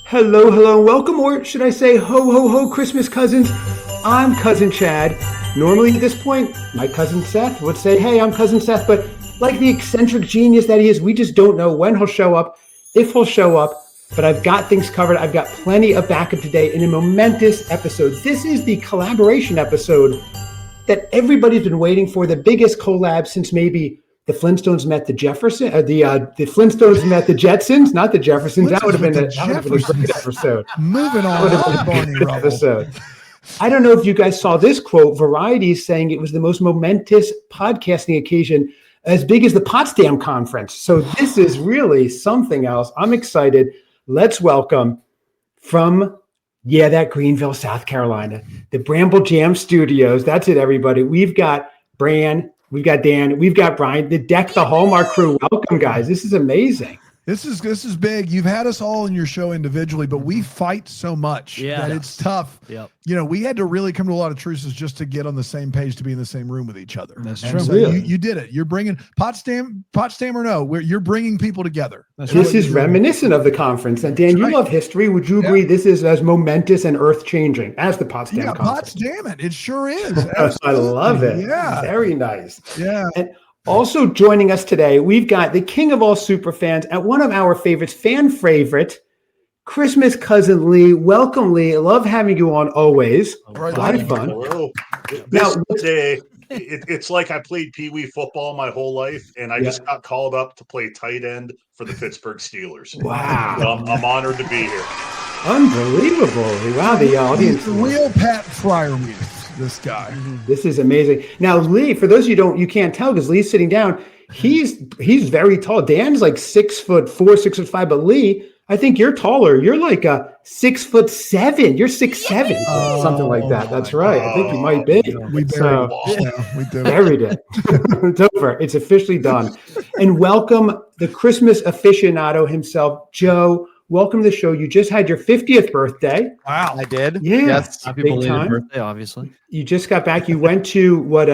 Hello, hello, welcome, or should I say ho, ho, ho, Christmas cousins. I'm Cousin Chad. Normally at this point, my cousin Seth would say, hey, I'm Cousin Seth, but like the eccentric genius that he is, we just don't know when he'll show up, if he'll show up, but I've got things covered. I've got plenty of backup today in a momentous episode. This is the collaboration episode that everybody's been waiting for, the biggest collab since maybe the Flintstones met the Jefferson, the Flintstones met the Jetsons, not the Jeffersons. That would have been a great episode. Moving on. Episode. I don't know if you guys saw this quote. Variety is saying it was the most momentous podcasting occasion, as big as the Potsdam conference. So this is really something else. I'm excited. Let's welcome from that Greenville, South Carolina, the Bramble Jam Studios. That's it, everybody. We've got Bran. We've got Dan, we've got Brian, the Deck the Hallmark crew. Welcome, guys. This is amazing. This is big. You've had us all in your show individually, but we fight so much that it's tough. Yep. You know, we had to really come to a lot of truces just to get on the same page, to be in the same room with each other. That's and true. So really? you did it. You're bringing Potsdam or no, you're bringing people together. This is reminiscent of the conference. And Dan, you love history. Would you agree this is as momentous and earth-changing as the Potsdam conference? Potsdam it sure is. I love it. Yeah. Very nice. Yeah. And also joining us today, we've got the king of all super fans and one of our favorites, fan favorite, Christmas cousin Lee. Welcome, Lee. I love having you on always. A lot of fun. Hello. It's like I played Pee Wee football my whole life, and I just got called up to play tight end for the Pittsburgh Steelers. Wow. So I'm honored to be here. Unbelievable. Wow, the audience. He's the real Pat Fryermuth. This guy. This is amazing. Now, Lee, for those of you can't tell because Lee's sitting down. He's very tall. Dan's like 6'4", 6'5", but Lee, I think you're taller. You're like a 6'7". You're 6'7", something like that. That's right. I think you might be. We buried it. It's over. It's officially done. And welcome the Christmas aficionado himself, Joe. Welcome to the show. You just had your 50th birthday. Wow. I did. Yeah. Yes. Happy belated time. birthday, obviously. You just got back. You went to what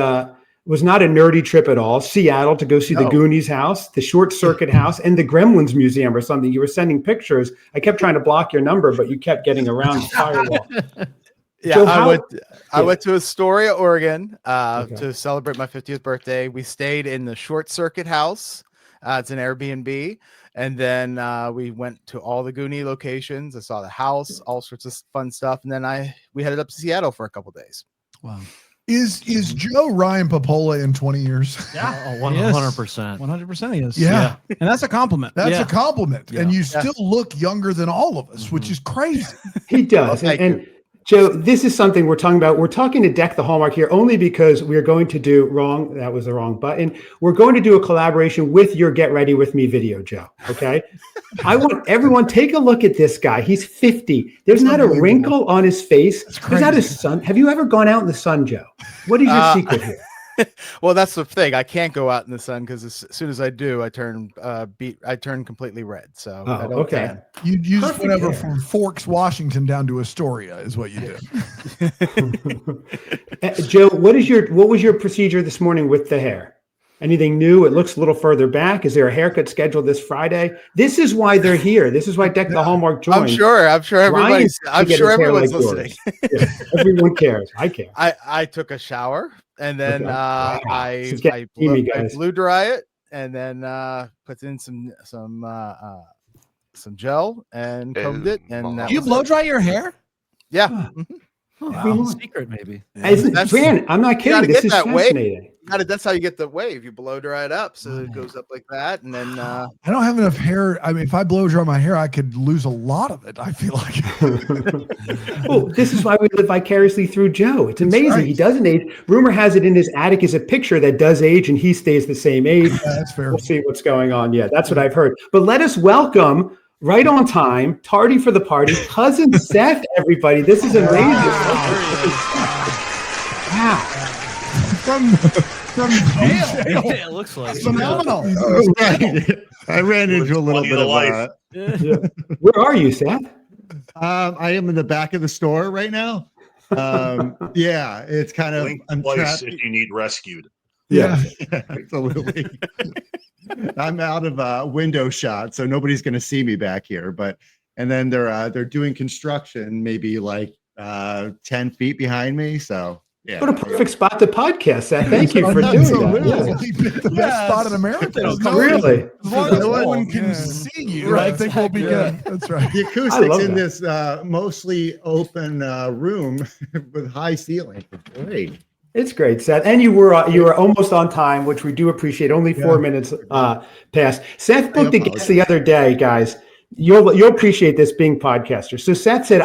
was not a nerdy trip at all, Seattle, to go see the Goonies house, the Short Circuit house, and the Gremlins Museum or something. You were sending pictures. I kept trying to block your number, but you kept getting around the firewall. Yeah, Joe, I went to Astoria, Oregon to celebrate my 50th birthday. We stayed in the Short Circuit house. It's an Airbnb. And then we went to all the Goonie locations. I saw the house, all sorts of fun stuff. And then we headed up to Seattle for a couple of days. Wow. Is Joe Ryan Popola in 20 years? Yeah, 100%. 100% he is. Yeah. And that's a compliment. That's a compliment. Yeah. And you still look younger than all of us, which is crazy. He does. Well, and Joe, this is something we're talking about. We're talking to Deck the Hallmark here only because we're going to do that was the wrong button. We're going to do a collaboration with your Get Ready With Me video, Joe. Okay. I want everyone take a look at this guy. He's 50. There's not a wrinkle on his face. There's not a sun. Have you ever gone out in the sun, Joe? What is your secret here? Well, that's the thing. I can't go out in the sun because as soon as I do, I turn completely red. So I don't okay. You just went over from Forks, Washington down to Astoria is what you do. Joe, what was your procedure this morning with the hair? Anything new? It looks a little further back. Is there a haircut scheduled this Friday? This is why they're here. This is why Deck the Hallmark joined. I'm sure everybody's listening. Everyone cares. I care. I took a shower and then I blew dry it and then put in some gel and combed it. And do you blow dry your hair? Yeah. Wow. Secret, maybe. Bran, I'm not kidding. This is fascinating. That's how you get the wave. You blow dry it up, so it goes up like that, and then I don't have enough hair. I mean, if I blow dry my hair, I could lose a lot of it. I feel like. Well, this is why we live vicariously through Joe. It's amazing. Right. He doesn't age. Rumor has it in his attic is a picture that does age, and he stays the same age. Yeah, that's fair. We'll see what's going on. Yeah, that's what I've heard. But let us welcome. Right on time, tardy for the party, cousin Seth, everybody. This is amazing. Wow. From jail. It looks like phenomenal. Right. I ran into a little bit of life. Where are you, Seth? I am in the back of the store right now. Yeah, it's kind of I'm trapped if you need rescued. Yeah, absolutely. I'm out of window shot, so nobody's going to see me back here. But and then they're doing construction maybe like 10 feet behind me. So yeah. What a perfect spot to podcast, Seth. Thank you for doing that. He picked the best spot in America. Really? As long as No no one one can see you, I think we'll be good. That's right. The I acoustics love in that. this mostly open room with high ceiling. Great. It's great, Seth. And you were almost on time, which we do appreciate. Only 4 minutes passed. Seth booked a guest the other day, guys. You'll appreciate this being podcaster. So Seth said,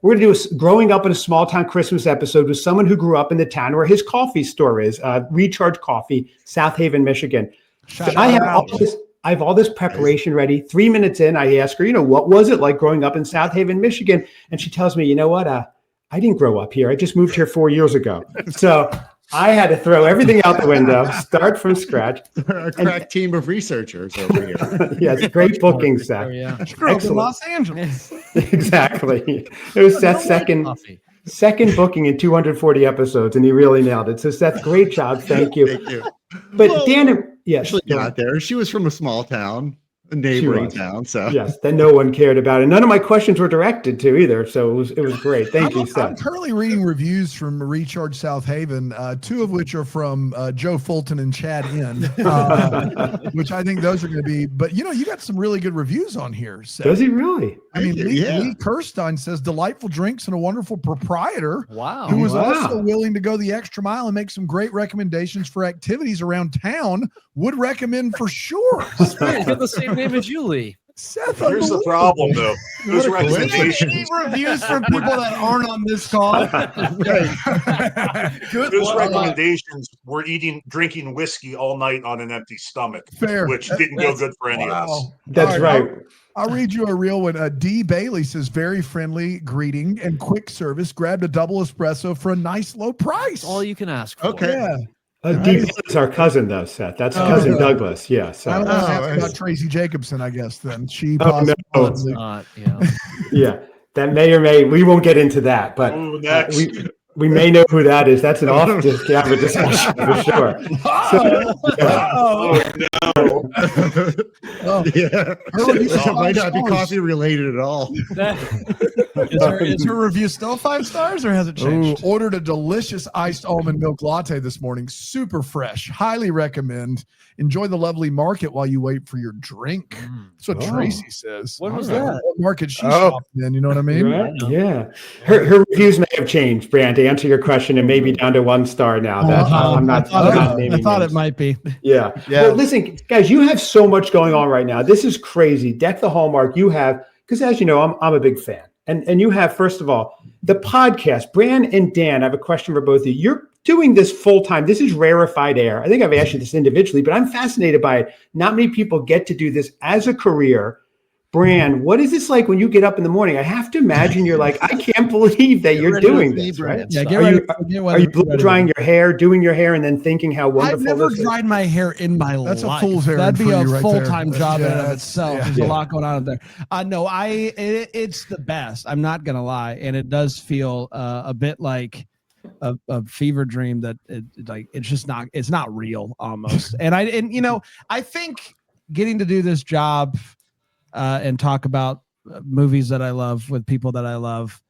we're gonna do a growing up in a small town Christmas episode with someone who grew up in the town where his coffee store is, Recharge Coffee, South Haven, Michigan. So I have all this preparation ready. 3 minutes in, I ask her, what was it like growing up in South Haven, Michigan? And she tells me, you know what? I didn't grow up here. I just moved here 4 years ago. So I had to throw everything out the window, start from scratch. A crack team of researchers over here. Yes, great booking, Seth. Oh, yeah. Grew up in Los Angeles. Exactly. It was Seth's second booking in 240 episodes, and he really nailed it. So Seth, great job. Thank you. Thank you. But Dan, yes. She got there. She was from a small town, a neighboring town. So yes, that no one cared about. And none of my questions were directed to either. So it was great. Thank you, Seth. I'm currently reading reviews from Recharge South Haven, two of which are from Joe Fulton and Chad N, which I think those are going to be. But you got some really good reviews on here. Seth. Does he really? I mean, Lee Kirstein says delightful drinks and a wonderful proprietor. Wow. Who was also willing to go the extra mile and make some great recommendations for activities around town. Would recommend for sure. You got the same name as you, Lee. Seth, Here's the problem, though. Those recommendations, Reviews from people that aren't on this call. those recommendations were drinking whiskey all night on an empty stomach, which didn't go good for any of us. That's right. I'll read you a real one. D. Bailey says, very friendly greeting and quick service. Grabbed a double espresso for a nice low price. All you can ask for. Okay. Yeah. Deep is our cousin, though, Seth. That's cousin Douglas. Yeah. So. I don't want to ask about Tracy Jacobson, I guess, then. She no. Not, Yeah. That we won't get into that, but we may know who that is. That's an off-camera discussion for sure. Yeah. It might not be coffee related at all. Is her review still 5 stars or has it changed? Ordered a delicious iced almond milk latte this morning. Super fresh. Highly recommend. Enjoy the lovely market while you wait for your drink. That's what Tracy says. What was that? What market she shopped in, you know what I mean? Right? Yeah. Her reviews may have changed, Bran, to answer your question, and maybe down to 1 star now. I'm not naming I thought names. it might be. Yeah. Well, listen, guys, you have so much going on right now. This is crazy. Deck the Hallmark, you have, because as you know, I'm a big fan. And you have, first of all, the podcast. Bran and Dan, I have a question for both of you. You're doing this full time. This is rarefied air. I think I've asked you this individually, but I'm fascinated by it. Not many people get to do this as a career. Bran, what is this like when you get up in the morning? I have to imagine you're like, I can't believe that you're doing this, right? Yeah, are you blow drying your hair, doing your hair, and then thinking how wonderful I've never this is? dried my hair in my life. That's a fool's errand. That'd be for a you right full-time there. job in and of that's- itself. There's a lot going on there. No, it's the best. I'm not gonna lie, and it does feel a bit like a fever dream that it's not real almost. And I think getting to do this job and talk about movies that I love with people that I love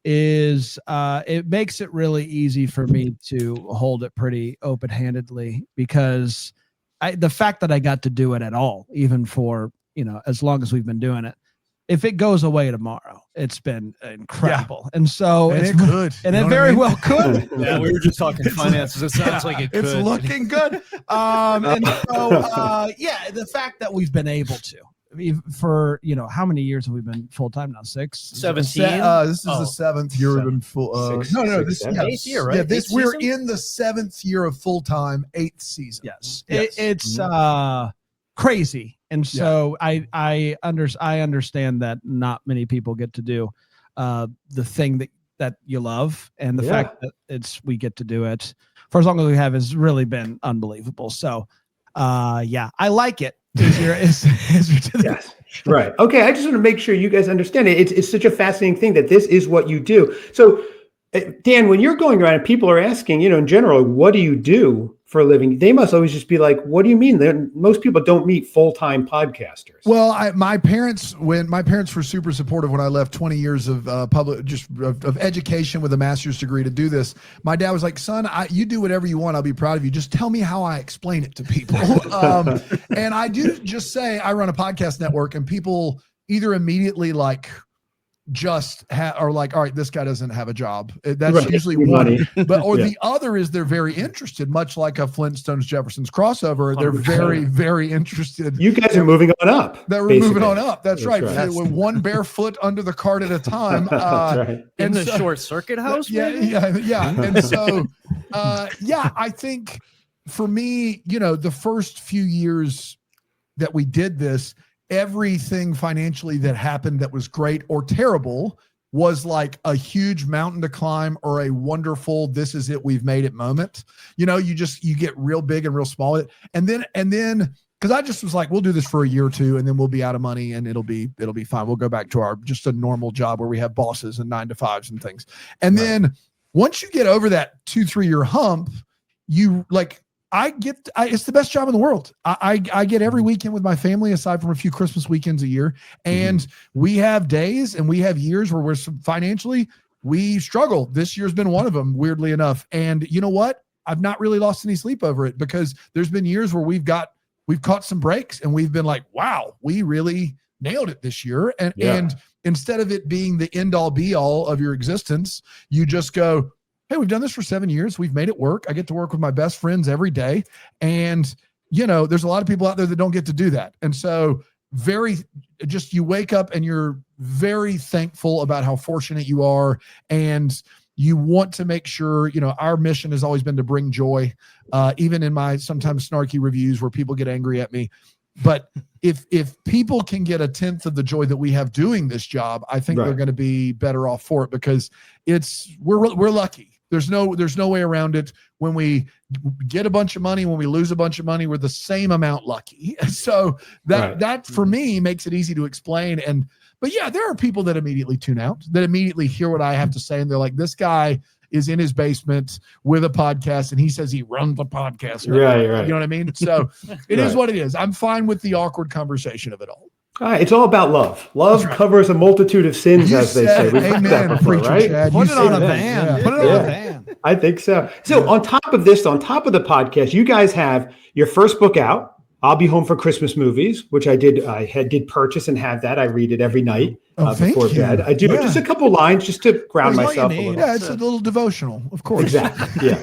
is it makes it really easy for me to hold it pretty open-handedly, because the fact that I got to do it at all, even for as long as we've been doing it, if it goes away tomorrow, it's been incredible. And so it could. And it very well could. Yeah, we were just talking finances. It sounds like it could. It's looking good. And so, the fact that we've been able to, for how many years have we been full time now? 6, 17. This is the 7th year we've been full. Six, This is 8th year, right? Yeah, we're season? in the 7th year of full time, 8th season. Yes, Yes. it's crazy, and so I understand that not many people get to do the thing that you love, and the fact that we get to do it for as long as we have has really been unbelievable. So, I like it. Yes. Right. Okay. I just want to make sure you guys understand it. It's such a fascinating thing that this is what you do. So, Dan, when you're going around and people are asking, in general, what do you do? for a living. They must always just be like, what do you mean? Most people don't meet full-time podcasters. Well, my parents were super supportive when I left 20 years of of education with a master's degree to do this. My dad was like, son, you do whatever you want. I'll be proud of you. Just tell me how I explain it to people. And I do just say I run a podcast network, and people either immediately like are like, all right, this guy doesn't have a job. That's usually one. But the other is they're very interested, much like a Flintstones Jeffersons crossover. They're 100%. Very, very interested. You guys are moving on up. They're moving on up. That's right. With one bare foot under the cart at a time. Right. In the short circuit house. Yeah. And so, I think for me, the first few years that we did this, everything financially that happened that was great or terrible was like a huge mountain to climb or a wonderful, this is it, we've made it moment. You get real big and real small. And then, because I just was like, we'll do this for a year or two, and then we'll be out of money, and it'll be fine. We'll go back to just a normal job where we have bosses and 9-to-5s and things. And then once you get over that 2-3 year hump, it's the best job in the world. I get every weekend with my family, aside from a few Christmas weekends a year. And we have days and we have years where financially we struggle. This year's been one of them, weirdly enough. And you know what? I've not really lost any sleep over it, because there's been years where we've caught some breaks and we've been like, wow, we really nailed it this year. And instead of it being the end all be all of your existence, you just go, hey, we've done this for 7 years. We've made it work. I get to work with my best friends every day. And, there's a lot of people out there that don't get to do that. And so you wake up and you're very thankful about how fortunate you are. And you want to make sure, our mission has always been to bring joy, even in my sometimes snarky reviews where people get angry at me. But if people can get 1/10 of the joy that we have doing this job, I think they're going to be better off for it, because we're lucky. There's no way around it. When we get a bunch of money, when we lose a bunch of money, we're the same amount lucky. So that for me makes it easy to explain. But there are people that immediately tune out, that immediately hear what I have to say, and they're like, this guy is in his basement with a podcast and he says he runs the podcast. Right. You know what I mean? So it is what it is. I'm fine with the awkward conversation of it all. All right, it's all about love. Love covers a multitude of sins, as they say. Amen, preacher Chad. Put it on a van. Put it on a van. I think so. So on top of this, on top of the podcast, you guys have your first book out, I'll Be Home for Christmas Movies, which I did purchase and have that. I read it every night before bed. I do just a couple lines just to ground myself a little. Yeah, it's a little devotional, of course. Exactly. Yeah.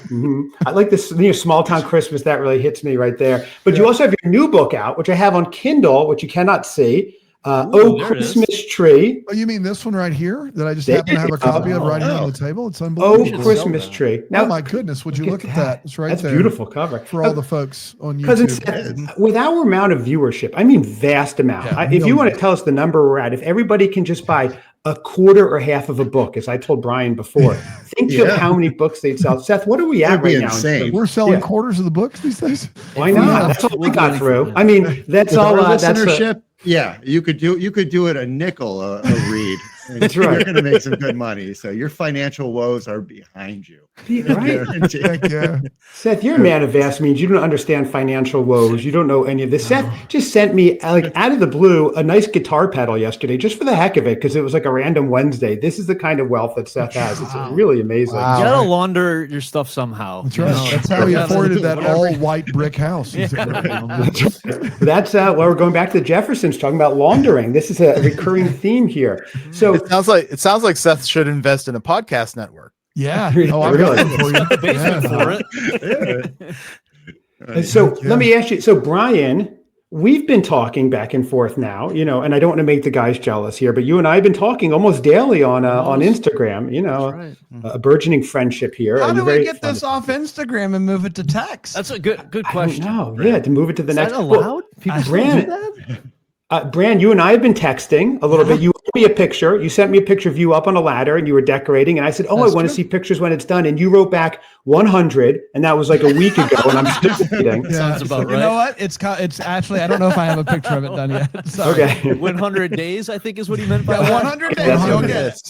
I like this small town Christmas. That really hits me right there. But you also have your new book out, which I have on Kindle, which you cannot see. Christmas Tree. Oh, you mean this one right here that I just happen to have a copy of right here on the table? It's unbelievable. Oh, Christmas Tree. Now, oh my goodness, would you look at that? It's right there. That's a beautiful cover. For all the folks on YouTube. With our amount of viewership, I mean vast amount. If you want to tell us the number we're at, if everybody can just buy a quarter or half of a book, as I told Brian before, think of how many books they'd sell. Seth, what are we at right now? We're selling quarters of the books these days. Why not? That's all we got through. I mean, that's all. Listenership. Yeah, you could do it a nickel a read. That's right. You're going to make some good money. So your financial woes are behind you. Right. Seth, you're a man of vast means. You don't understand financial woes. You don't know any of this. Seth just sent me, out of the blue, a nice guitar pedal yesterday, just for the heck of it, because it was like a random Wednesday. This is the kind of wealth that Seth has. It's really amazing. Wow. You gotta launder your stuff somehow. That's right. That's how he afforded that all-white brick house. That's well, we're going back to the Jeffersons, talking about laundering. This is a recurring theme here. So it sounds like Seth should invest in a podcast network. Yeah. Oh, I'm really for you. The basement for it. So let me ask you. So Brian, we've been talking back and forth now, and I don't want to make the guys jealous here, but you and I have been talking almost daily on Instagram. A burgeoning friendship here. How do we get this off Instagram and move it to text? That's a good question. No, to move it to the next. Is that allowed? People Bran, do that? Bran, you and I have been texting a little bit. You sent me a picture. You sent me a picture of you up on a ladder and you were decorating. And I said, I want to see pictures when it's done. And you wrote back 100. And that was like a week ago. And I'm still waiting. Sounds about right. You know what? It's actually, I don't know if I have a picture of it done yet. Sorry. Okay. 100 days, I think is what he meant by that. 100 days. You'll get it.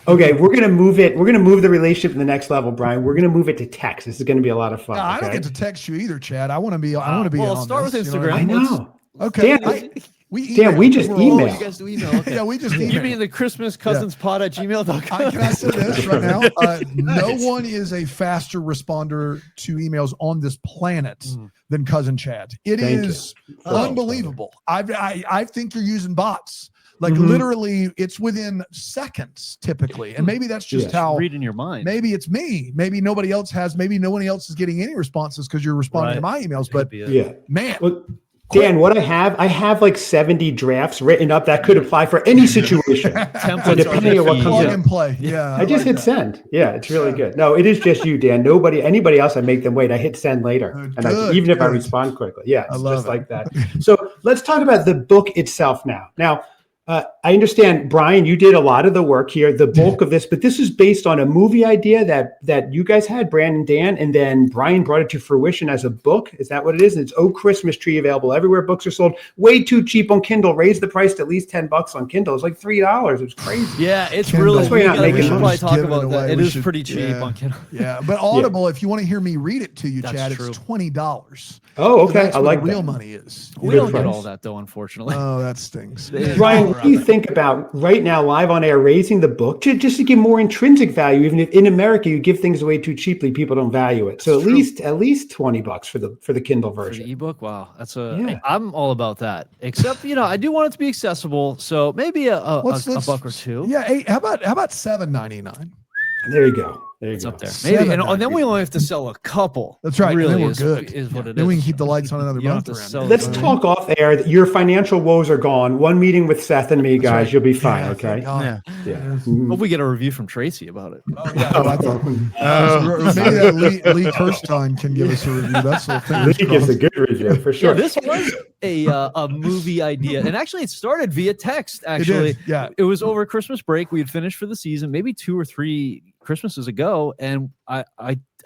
Okay, we're gonna move it. We're gonna move the relationship to the next level, Brian. We're gonna move it to text. This is gonna be a lot of fun. I don't get to text you either, Chad. I want to be. I want to be. Well, on start this, with you know what Instagram. I know. Okay. Dan, We just Oh, email. you guys do email. Okay. Yeah, we just You email. mean the ChristmasCousinsPod@gmail.com? Can I say this right now? No one is a faster responder to emails on this planet than Cousin Chad. It Thank is you. unbelievable. I think you're using bots. Like literally, it's within seconds typically, and maybe that's just how. Reading your mind. Maybe it's me. Maybe nobody else has. Maybe nobody else is getting any responses because you're responding to my emails. But Yeah, man. Well, Dan, what I have like 70 drafts written up that could apply for any situation. Templates depending on what comes Plug in. and play. Yeah. I just hit send. Yeah, it's really good. No, it is just you, Dan. Anybody else, I make them wait. I hit send later, and even if I respond quickly, yeah, it's just like that. So let's talk about the book itself now. Now, I understand, Brian, you did a lot of the work here, the bulk of this, but this is based on a movie idea that you guys had, Bran and Dan, and then Brian brought it to fruition as a book. Is that what it is? And it's Oh Christmas Tree, available everywhere books are sold. Way too cheap on Kindle. Raise the price to at least $10 on Kindle. It's like $3. It was crazy. Yeah, it's Kindle. really. That's why you're not We making should money. probably talk Give it about that. away. It We is should- pretty cheap yeah. on Kindle. Yeah, but Audible, if you want to hear me read it to you, That's Chad, true. it's $20. Oh, okay. That's I where like the real that. money is. We Good don't get price. all that though, unfortunately. Oh, that stings. Brian, what do you think about right now, live on air, raising the book just to give more intrinsic value? Even if in America you give things away too cheaply, people don't value it. So at least $20 for the Kindle For version. the ebook, wow, that's Yeah. I'm all about that. Except, I do want it to be accessible, so maybe a buck or two. Yeah, how about $7.99? There you go. There you It's go. up there. Maybe, and then we $7.99. only have to sell a couple. That's right. Really, Then we're is, good. is what it is. Then we can keep the lights on another You don't month have to around sell it. Let's it. talk off air. Your financial woes are gone. One meeting with Seth and me, guys. right. You'll be fine. Yeah, Okay. thank God. Yeah. Hope we get a review from Tracy about it. Oh, yeah. Oh, I thought, maybe that Lee Kirstein can give us a review. That's the thing. He gives a good review for sure. Yeah, this was a movie idea, and actually, it started via text. Actually, Yeah. it was over Christmas break. We had finished for the season, maybe 2 or 3 Christmases ago, and I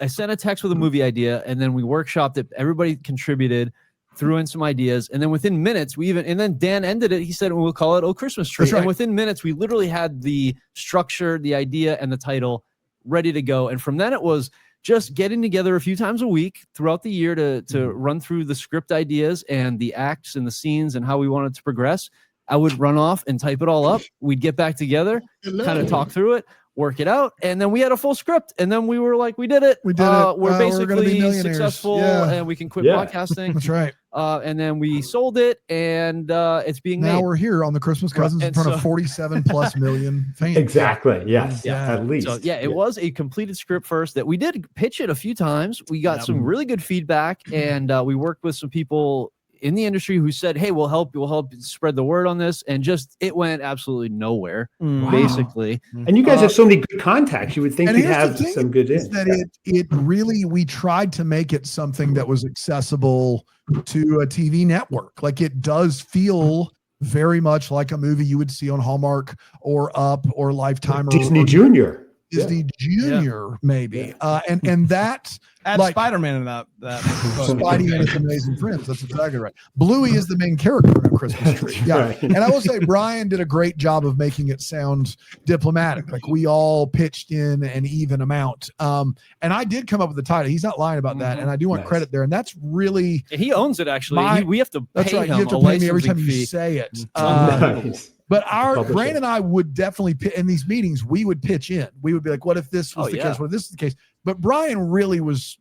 sent a text with a movie idea, and then we workshopped it. Everybody contributed, threw in some ideas, and then within minutes, and then Dan ended it. He said, "We'll call it Oh Christmas Tree." That's right. And within minutes, we literally had the structure, the idea, and the title ready to go. And from then, it was just getting together a few times a week throughout the year to run through the script ideas and the acts and the scenes and how we wanted to progress. I would run off and type it all up. We'd get back together, kind of talk through it, work it out, and then we had a full script. And then we were like, we did it. We did it. We're We're gonna be basically millionaires. successful, Yeah. and we can quit Yeah. podcasting. That's right. And then we sold it, and it's being Now made. we're here on the Christmas Cousins in And front of so- 47+ million fans. Exactly. Yes. Yeah. At least. So yeah, it was a completed script first that we did pitch it a few times. We got some really good feedback, and we worked with some people in the industry who said, "Hey, we'll help spread the word on this," and just it went absolutely nowhere, basically. And you guys have so many good contacts. You would think And you'd here's the have thing some good is in. that it really, we tried to make it something that was accessible to a TV network. Like it does feel very much like a movie you would see on Hallmark or Up or Lifetime or Disney Junior. Disney Junior, maybe. And that Add like Spider-Man in that. Spidey and his amazing friends. That's exactly right. Bluey is the main character in A Christmas Tree. Yeah. Right. And I will say Brian did a great job of making it sound diplomatic. Like we all pitched in an even amount. And I did come up with the title. He's not lying about that. And I do want Nice. credit there. And that's really, And he owns it actually. We have to pay that's right. him You have to a pay me every licensing time you fee. say it. Nice. But Publisher. Bran and I would definitely in these meetings, we would pitch in. We would be like, what if this was the case? What if this is the case? But Brian really was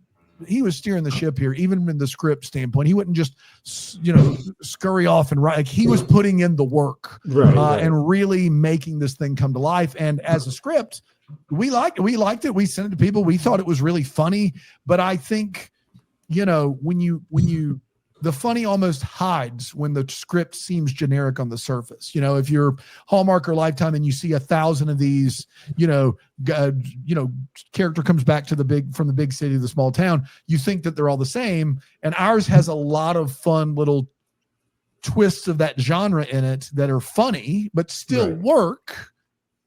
steering the ship here, even in the script standpoint. He wouldn't just, scurry off and write. Like he was putting in the work Right. and really making this thing come to life. And as a script, we liked it. We sent it to people. We thought it was really funny. But I think, when you the funny almost hides when the script seems generic on the surface. If you're Hallmark or Lifetime and you see 1,000 of these, character comes back to from the big city to the small town, you think that they're all the same. And ours has a lot of fun little twists of that genre in it that are funny but still work.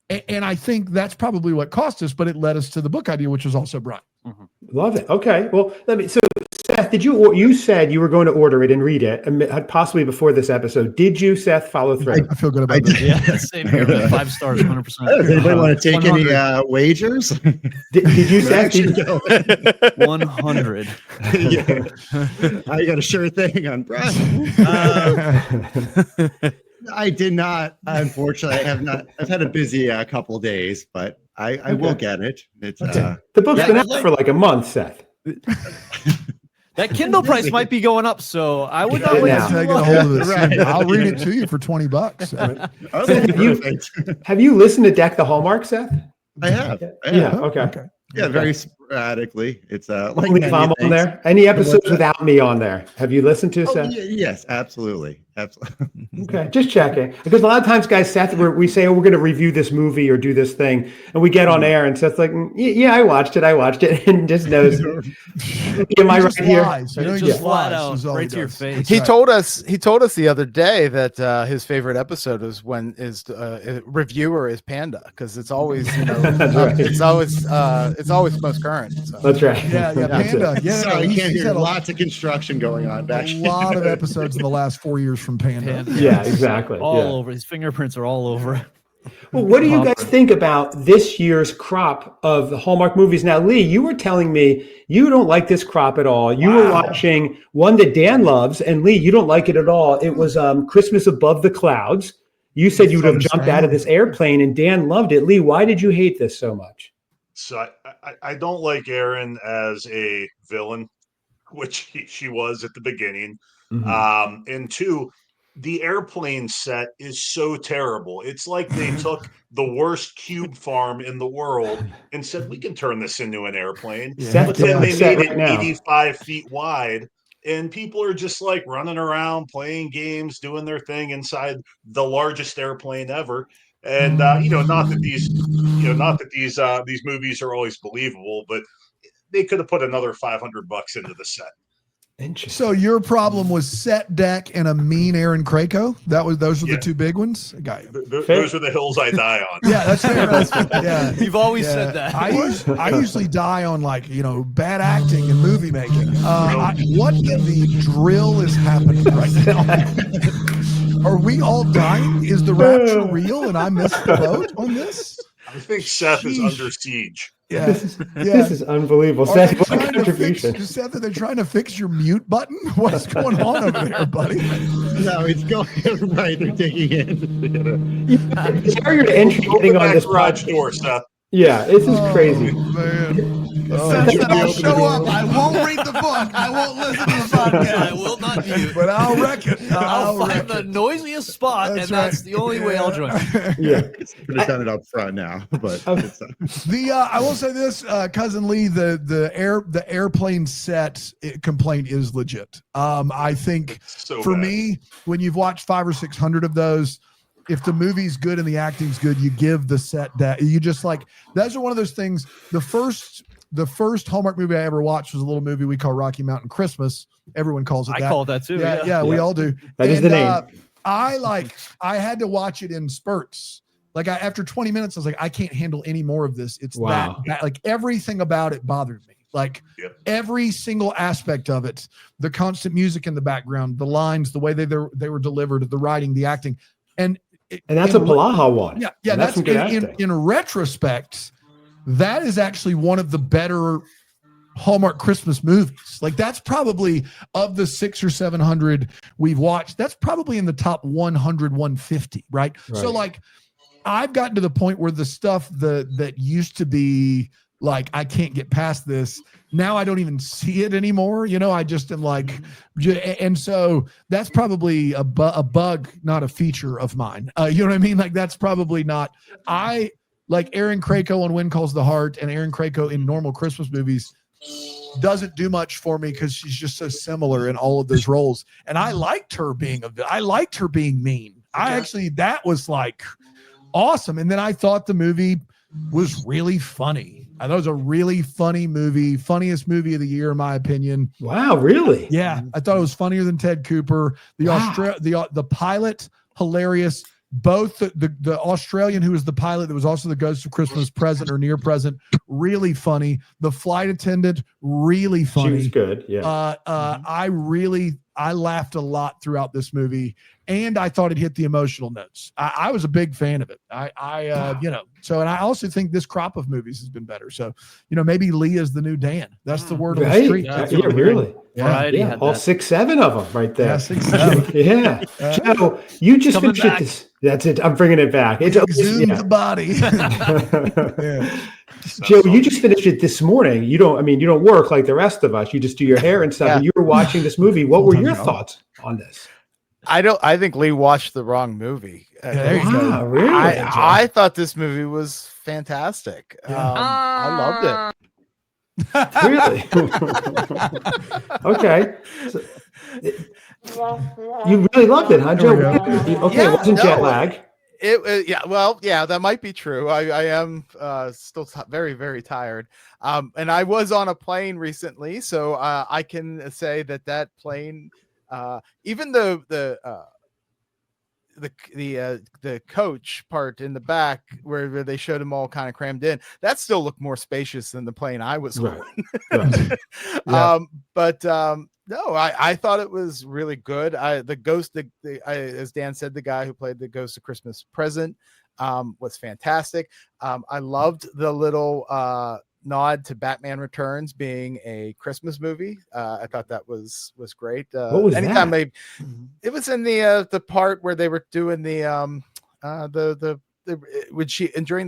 And I think that's probably what cost us, but it led us to the book idea, which was also Brian. Love it. Okay. Well, so Seth, you said you were going to order it and read it, possibly before this episode. Did you, Seth, follow through? I feel good about that. Yeah, same here. 5 stars, 100%. Does anybody want to take 100. Any wagers? Did you, Seth? 100. Yeah. I got a sure thing on Brian. I did not. Unfortunately, I have not. I've had a busy couple days, but I will get it. It's the book's been out for like a month, Seth. That Kindle price might be going up, so I would not wait. Get a hold of this. Right. I'll read it to you for $20. Seth, have you listened to Deck the Hallmark, Seth? I have. Yeah. Okay. Yeah, very sporadically. It's like if I'm on there. Any episodes without me on there? Have you listened to Seth? Yes, absolutely. Okay, just checking, because a lot of times, guys, Seth, we say, we're going to review this movie or do this thing, and we get on air, and Seth's like, yeah, I watched it, and just knows. Am I right here? Just flat out, right to your face. He told us the other day that his favorite episode is when his reviewer is Panda, because it's always it's always most current. So. That's right. Yeah, Panda. Yeah, sorry, you can't hear lots of construction going on back here. A lot of episodes in the last 4 years from Panda. Yeah, exactly. All over. His fingerprints are all over. Well, what do you guys think about this year's crop of the Hallmark movies? Now, Lee, you were telling me you don't like this crop at all. You were watching one that Dan loves, and Lee, you don't like it at all. It was Christmas Above the Clouds. You said you would have jumped out of this airplane, and Dan loved it. Lee, why did you hate this so much? So I don't like Erin as a villain, which she was at the beginning. Mm-hmm. And two, the airplane set is so terrible. It's like they took the worst cube farm in the world and said, we can turn this into an airplane. Yeah. But then they made it 85 feet wide, and people are just like running around, playing games, doing their thing inside the largest airplane ever. And not that these movies are always believable, but they could have put another $500 into the set. So your problem was set deck and a mean Aaron Krakow. Those were the two big ones. Those are the hills I die on. Yeah, that's fair. Yeah, you've always said that. I usually die on bad acting and movie making. What in the drill is happening right now? Are we all dying? Is the rapture real and I missed the boat on this? I think Seth is under siege. Yeah, this is unbelievable. Seth, what contribution? Seth, are they trying to fix your mute button? What's going on over there, buddy? No, it's going right. They're digging in. How are you entering on this garage door, Seth? Yeah, this is crazy. Man. I'll show up. I won't read the book. I won't listen to the podcast. I will not mute. But I'll wreck it. I'll find the noisiest spot, that's the only way I'll join. Yeah, could have done it up front now, but I will say this, cousin Lee, the airplane set complaint is legit. I think me, when you've watched 500 or 600 of those, if the movie's good and the acting's good, you give the set that you just those are one of those things. The first Hallmark movie I ever watched was a little movie we call Rocky Mountain Christmas. Everyone calls it that. I call it that too. Yeah, we all do. That is the name. I had to watch it in spurts. After 20 minutes, I was like, I can't handle any more of this. It's that everything about it bothered me. Every single aspect of it, the constant music in the background, the lines, the way they were delivered, the writing, the acting. And that's a Palaha one. Yeah. That's in retrospect, that is actually one of the better Hallmark Christmas movies. That's probably, of the 600 or 700 we've watched, that's probably in the top 100, 150, right? So I've gotten to the point where the stuff that used to be I can't get past this. Now I don't even see it anymore. I just am and so that's probably a bug, not a feature of mine. You know what I mean? That's probably not. I Aaron Krakow on When Calls the Heart, and Aaron Krakow in normal Christmas movies doesn't do much for me because she's just so similar in all of those roles. And I liked her being mean. That was awesome. And then I thought the movie was really funny. I thought it was a really funny movie, funniest movie of the year, in my opinion. Wow, really? Yeah, I thought it was funnier than Ted Cooper. The pilot, hilarious. Both the Australian who was the pilot that was also the Ghost of Christmas Present or Near Present, really funny. The flight attendant, really funny. She was good. Yeah. I laughed a lot throughout this movie, and I thought it hit the emotional notes. I was a big fan of it. And I also think this crop of movies has been better. So, maybe Leah's the new Dan. That's the word on the street. Yeah, really. Yeah. All 6, 7 of them right there. Yeah, 6, 7. Yeah. Joe, you just finished it. That's it. I'm bringing it back. It's exhumed the body. Joe, you just finished it this morning. You don't work like the rest of us. You just do your hair and stuff. Yeah. And you were watching this movie. What were your thoughts on this? I think Lee watched the wrong movie. There you go. Wow, really? I thought this movie was fantastic. I loved it. Really? Okay. You really loved it, huh, Joe? Okay, it wasn't jet lag. That might be true. I am still very, very tired. And I was on a plane recently, so I can say that plane, even the coach part in the back where they showed them all kind of crammed in, that still looked more spacious than the plane I was on. No, I thought it was really good. The ghost, as Dan said, the guy who played the Ghost of Christmas Present was fantastic. I loved the little nod to Batman Returns being a Christmas movie. I thought that was great. What was anytime that? It was in the part where they were doing during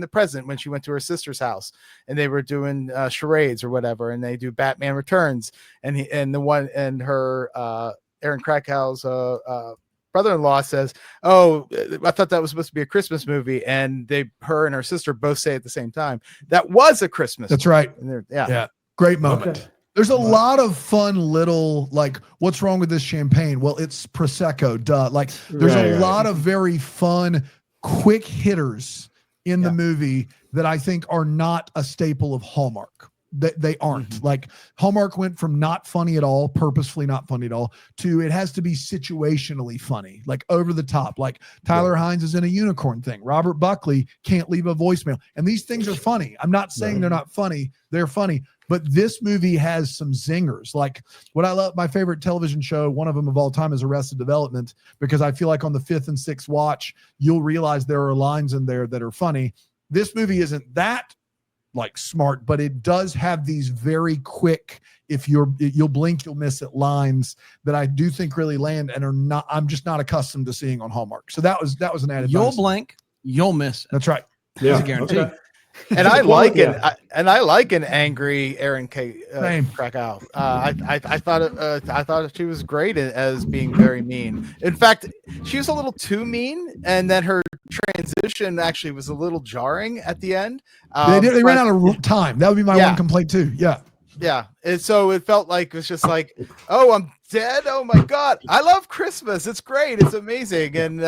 the present when she went to her sister's house and they were doing charades or whatever, and they do Batman Returns, and her Aaron Krakow's brother-in-law says, "Oh, I thought that was supposed to be a Christmas movie," and her and her sister both say at the same time, "That was a Christmas." That's right. Yeah. Great moment. Okay. There's a lot of fun little, like, what's wrong with this champagne? Well, it's Prosecco, duh. Like, there's a lot of very fun, quick hitters in the movie that I think are not a staple of Hallmark. They aren't. Like, Hallmark went from not funny at all, purposefully not funny at all, to it has to be situationally funny, like over the top. Like Tyler Hines is in a unicorn thing. Robert Buckley can't leave a voicemail. And these things are funny. I'm not saying they're not funny. They're funny. But this movie has some zingers. Like, what I love, my favorite television show, one of them of all time, is Arrested Development, because I feel like on the 5th and 6th watch, you'll realize there are lines in there that are funny. This movie isn't that like smart, but it does have these very quick, you'll blink, you'll miss it lines that I do think really land and are not, I'm just not accustomed to seeing on Hallmark. So that was an added You'll bonus. blink, you'll miss it. That's right. Yeah. It's a guarantee. Okay. And I like it. I like an angry Aaron Krakow. I thought she was great as being very mean. In fact, she was a little too mean, and then her transition actually was a little jarring at the end. They ran out of time. That would be my one complaint too. Yeah. Yeah. And so it felt like, it was just like, oh, I'm dead. Oh my God. I love Christmas. It's great. It's amazing. And,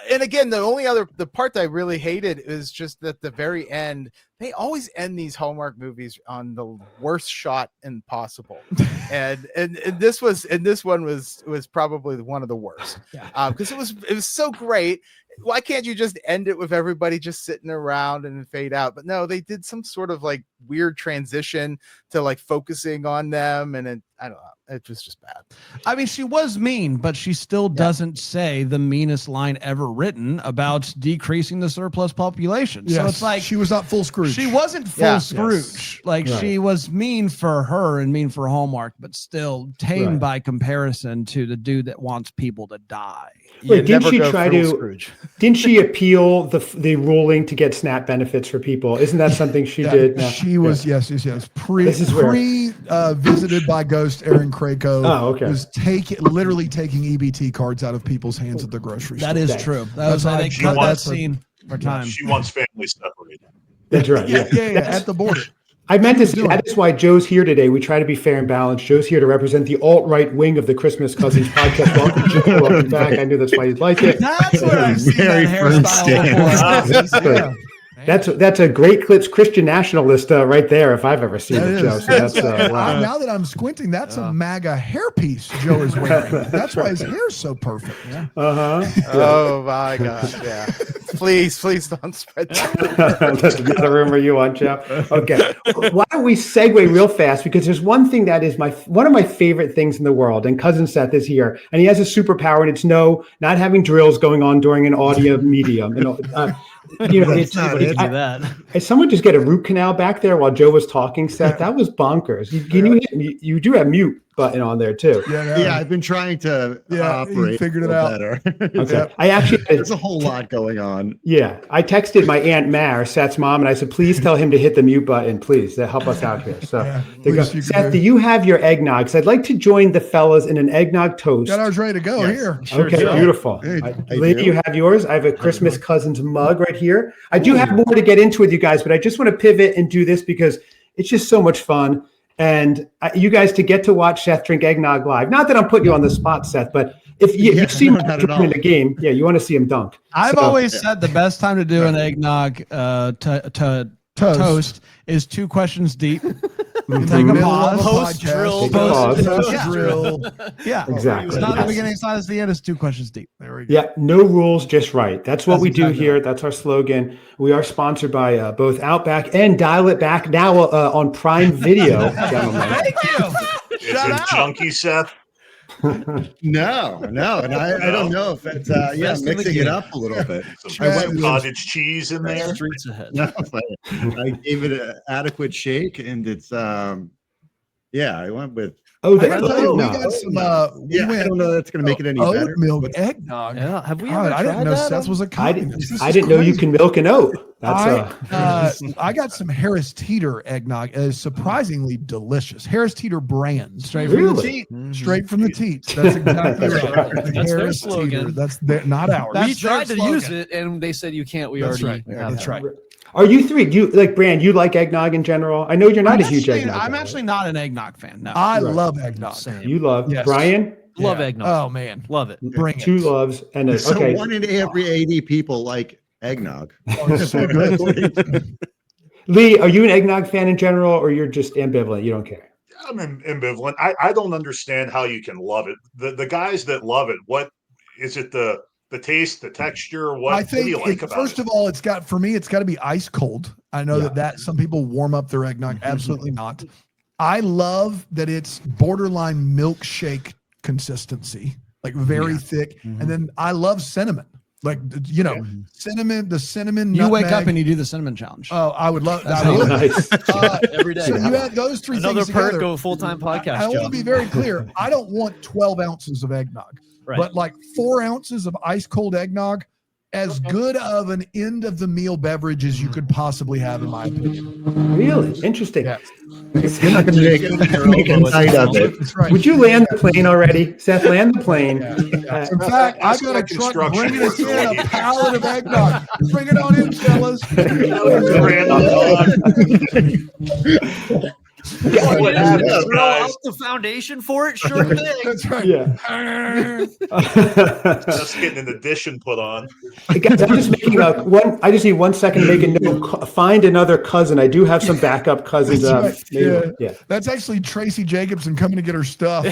and again, the part that I really hated is just that the very end, they always end these Hallmark movies on the worst shot possible. and this one was probably one of the worst. Because it was so great. Why can't you just end it with everybody just sitting around and fade out? But no, they did some sort of like weird transition to like focusing on them, and I don't know. It was just bad. I mean, she was mean, but she still doesn't say the meanest line ever written about decreasing the surplus population. Yes. So it's like she was not full Scrooge. She wasn't full Scrooge. Like she was mean for her and mean for Hallmark, but still tame by comparison to the dude that wants people to die. Wait, didn't she appeal the ruling to get SNAP benefits for people? Isn't that something she did? No. She was yes. Visited by Ghost Aaron Krakow. Oh, okay. Was literally taking EBT cards out of people's hands at the grocery store. That is true. They cut that scene for time. She wants family separated. That's right. Yeah, at the border. I meant to say that is why Joe's here today. We try to be fair and balanced. Joe's here to represent the alt-right wing of the Christmas Cousins podcast. Welcome, Joe. Welcome back. I knew that's why you'd like it. That's what I've seen Very that firm hairstyle stance. before. That's a Great Clips Christian nationalist right there, if I've ever seen it, Joe. So that's wow. Now that I'm squinting, that's a MAGA hairpiece Joe is wearing. That's why his hair's so perfect. Yeah. Oh my gosh! Yeah. Please don't spread that. That's another rumor you want, Joe. Okay. Why don't we segue real fast? Because there's one thing that is one of my favorite things in the world, and Cousin Seth is here, and he has a superpower, and it's not having drills going on during an audio medium. Someone just get a root canal back there while Joe was talking, Seth. That was bonkers. You do have mute button on there too. Yeah, I've been trying to operate. Figured it out better. Okay. I actually there's a whole lot going on. Yeah, I texted my Aunt Mare, Seth's mom, and I said, please tell him to hit the mute button, please, to help us out here. So, Seth, do you have your eggnog? Because I'd like to join the fellas in an eggnog toast. Got ours ready to go here. Okay, beautiful. Lee, you have yours. I have a Christmas Cousins mug right here. I do have more to get into with you guys, but I just want to pivot and do this because it's just so much fun. And you guys to get to watch Seth drink eggnog live. Not that I'm putting you on the spot, Seth, but if you see him in the game, you want to see him dunk. I've always said the best time to do an eggnog toast is 2 questions deep. Take a pause. Post-drill. Yeah, exactly. It's not the beginning, it's not the end. It's 2 questions deep. There we go. Yeah, no rules, just right. That's what we do here. That's our slogan. We are sponsored by both Outback and Dial It Back now on Prime Video, gentlemen. Thank you. Is it junky, Seth? No, and I don't know if it's mixing it up a little bit. I went with cottage cheese in there. Streets ahead. No, I gave it an adequate shake, and it's I went with. We got some. I don't know that's going to make it any better. Oat milk eggnog. Yeah, have we God, ever I didn't know tried that? Seth was a communist. I didn't know you can milk an oat. That's I got some Harris Teeter eggnog. It is surprisingly delicious. Harris Teeter brand, straight from the teat. Straight from the teats. That's exactly right. That's their Harris slogan. Teeter. Not ours. We tried to use it, and they said you can't. That's right. Are you three? You like Bran? You like eggnog in general? I know you're not a huge eggnog. I'm actually not an eggnog fan. No, I love eggnog. You love Brian? Love eggnog. Oh man, love it. Bring 2 loves and so 1 in every 80 people like eggnog. So good. Lee, are you an eggnog fan in general, or you're just ambivalent? You don't care? I'm ambivalent. I don't understand how you can love it. The guys that love it, what is it? The taste, the texture. What do you like about it? First of all, it's got to be ice cold. I know that some people warm up their eggnog. Absolutely not. I love that it's borderline milkshake consistency, like very thick. And then I love cinnamon. Like, cinnamon, the cinnamon. You wake up and you do the cinnamon challenge. Oh, I would love that. Nice. Every day. So you had those 3 Another things perk together. of a full-time podcast. I want to be very clear. I don't want 12 ounces of eggnog, but like 4 ounces of ice cold eggnog, as good of an end of the meal beverage as you could possibly have, in my opinion. Really interesting. Yeah. You're not going to make a night of it. That's right. Would you land the plane already, Seth? Land the plane. In fact, I got a truck bringing us in a pallet of eggnog. Bring it on in, fellas. Throw out the foundation for it. Sure thing. That's right. Yeah. Just getting an addition put on. Hey guys, I'm just making I just need 1 second to make a note. Find another cousin. I do have some backup cousins. Yeah. That's actually Tracy Jacobson coming to get her stuff.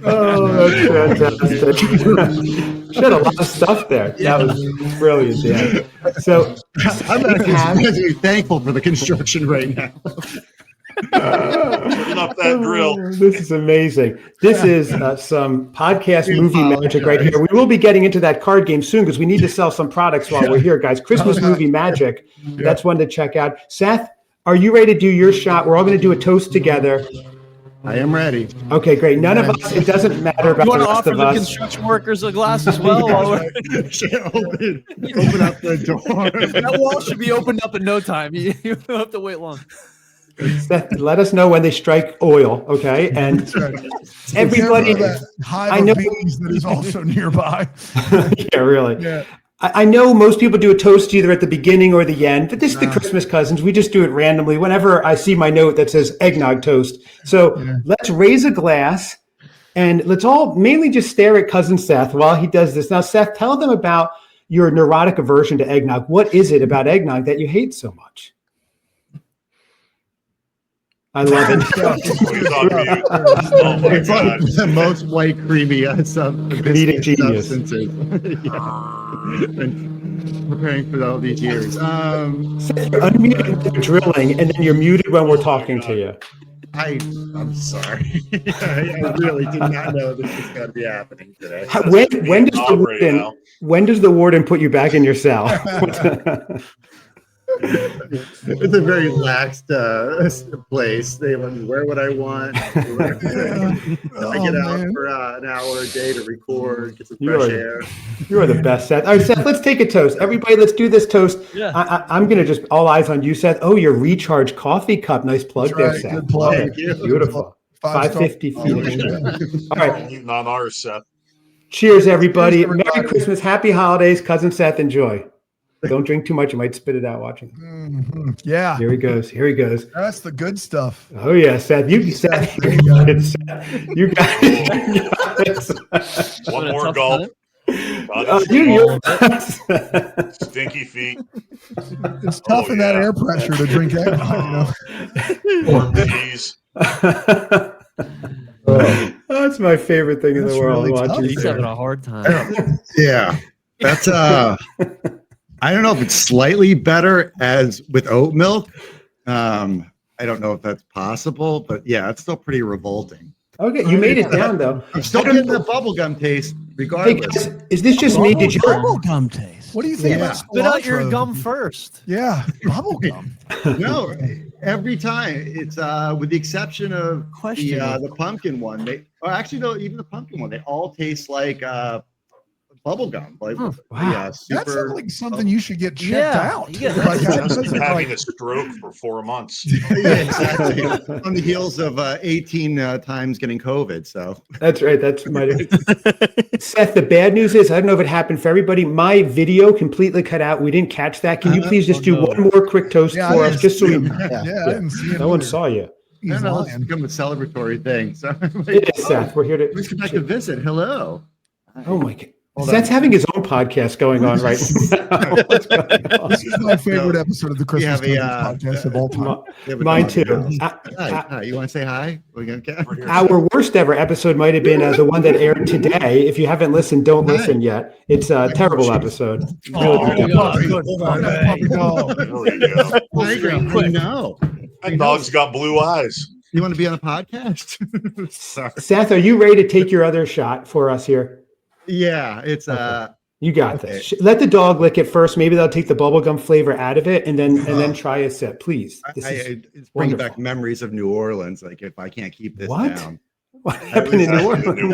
Oh, that's fantastic. She had a lot of stuff there. That was brilliant. Yeah. So I'm actually thankful for the construction right now. Open up that grill. This is amazing. This is some podcast movie magic right here. We will be getting into that card game soon because we need to sell some products while we're here, guys. Christmas movie magic. That's one to check out. Seth, are you ready to do your shot? We're all going to do a toast together. I am ready. Okay, great. None of us, it doesn't matter about the rest of us. Construction workers a glass as well. Open up the door. That wall should be opened up in no time. You don't have to wait long. Seth, let us know when they strike oil, okay? And everybody, I know bees that is also nearby. Yeah, really. Yeah. I know most people do a toast either at the beginning or the end, but this is the Christmas Cousins. We just do it randomly whenever I see my note that says eggnog toast. So let's raise a glass And let's all mainly just stare at cousin Seth while he does this. Now, Seth, tell them about your neurotic aversion to eggnog. What is it about eggnog that you hate so much? I love it. He's on mute. Oh my It's like God. the most white creamy Comedic genius. substances. Yeah. And preparing for all these years. Seth, you're unmuted when you're drilling, and then you're muted when we're talking to you. I'm sorry. I really did not know this was going to be happening today. When does the warden put you back in your cell? It's a very lax place. They let me wear what I want. I get out for an hour a day to record, get some fresh air. You are the best, Seth. All right, Seth, let's take a toast. Everybody, let's do this toast. Yeah. I'm going to just all eyes on you, Seth. Oh, your recharge coffee cup. Nice plug That's there, right. Seth. Good plug. Thank you. Beautiful. 550 feet. All right. Eating on ours, Seth. Cheers, everybody. Cheers, everybody. Merry Christmas. Happy holidays. Cousin Seth, enjoy. Don't drink too much. You might spit it out watching. Mm-hmm. Yeah. Here he goes. Here he goes. That's the good stuff. Oh, yeah, Seth. You got it, Seth. You got it. One more gulp. Stinky feet. It's tough in that air pressure to drink eggnog. Jeez. That's my favorite thing in the world. Really tough. He's having a hard time. Yeah. That's I don't know if it's slightly better as with oat milk. I don't know if that's possible, but yeah, it's still pretty revolting. Okay, you made it down though. I'm still getting the bubblegum taste, Hey, regardless. guys, is this just me? Did you? Bubblegum taste? What do you think Yeah. about Spit out your cilantro? gum first. Yeah, bubblegum. No, every time it's with the exception of Question. the pumpkin one. Actually, no, even the pumpkin one, they all taste like bubblegum. Like, Wow. yeah, That super. sounds like something you should get checked Yeah, out. you get- Like, Seth's I- been having a stroke for 4 months. Yeah, exactly. On the heels of 18 times getting COVID. So That's right. That's my. Seth, the bad news is I don't know if it happened for everybody. My video completely cut out. We didn't catch that. Can you please just do one more quick toast Yeah, I for us, didn't just so see we? him. Yeah, I didn't see him. No one either. saw you. I He's don't know. It's lying. become a celebratory thing. So It is, Seth. We're here to. let's come back to visit. Hello. Oh my God. Hold Seth's on. having his own podcast going on right now. What's going on? This is my favorite episode of the Christmas have a, Cousins podcast of all time. We have a Mine dog too. in the house. Hi. You want to say hi? We're gonna We're here. Our worst ever episode might have been the one that aired today. If you haven't listened, don't listen yet. It's a terrible episode. Really good. There we go. Quick. No. That dog's got blue eyes. You want to be on a podcast? Sorry. Seth, are you ready to take your other shot for us here? Yeah, it's You got this. Let the dog lick it first. Maybe they'll take the bubblegum flavor out of it and then try a sip, please. This is it's bringing back wonderful. memories of New Orleans. Like if I can't keep this What? down. What happened in New New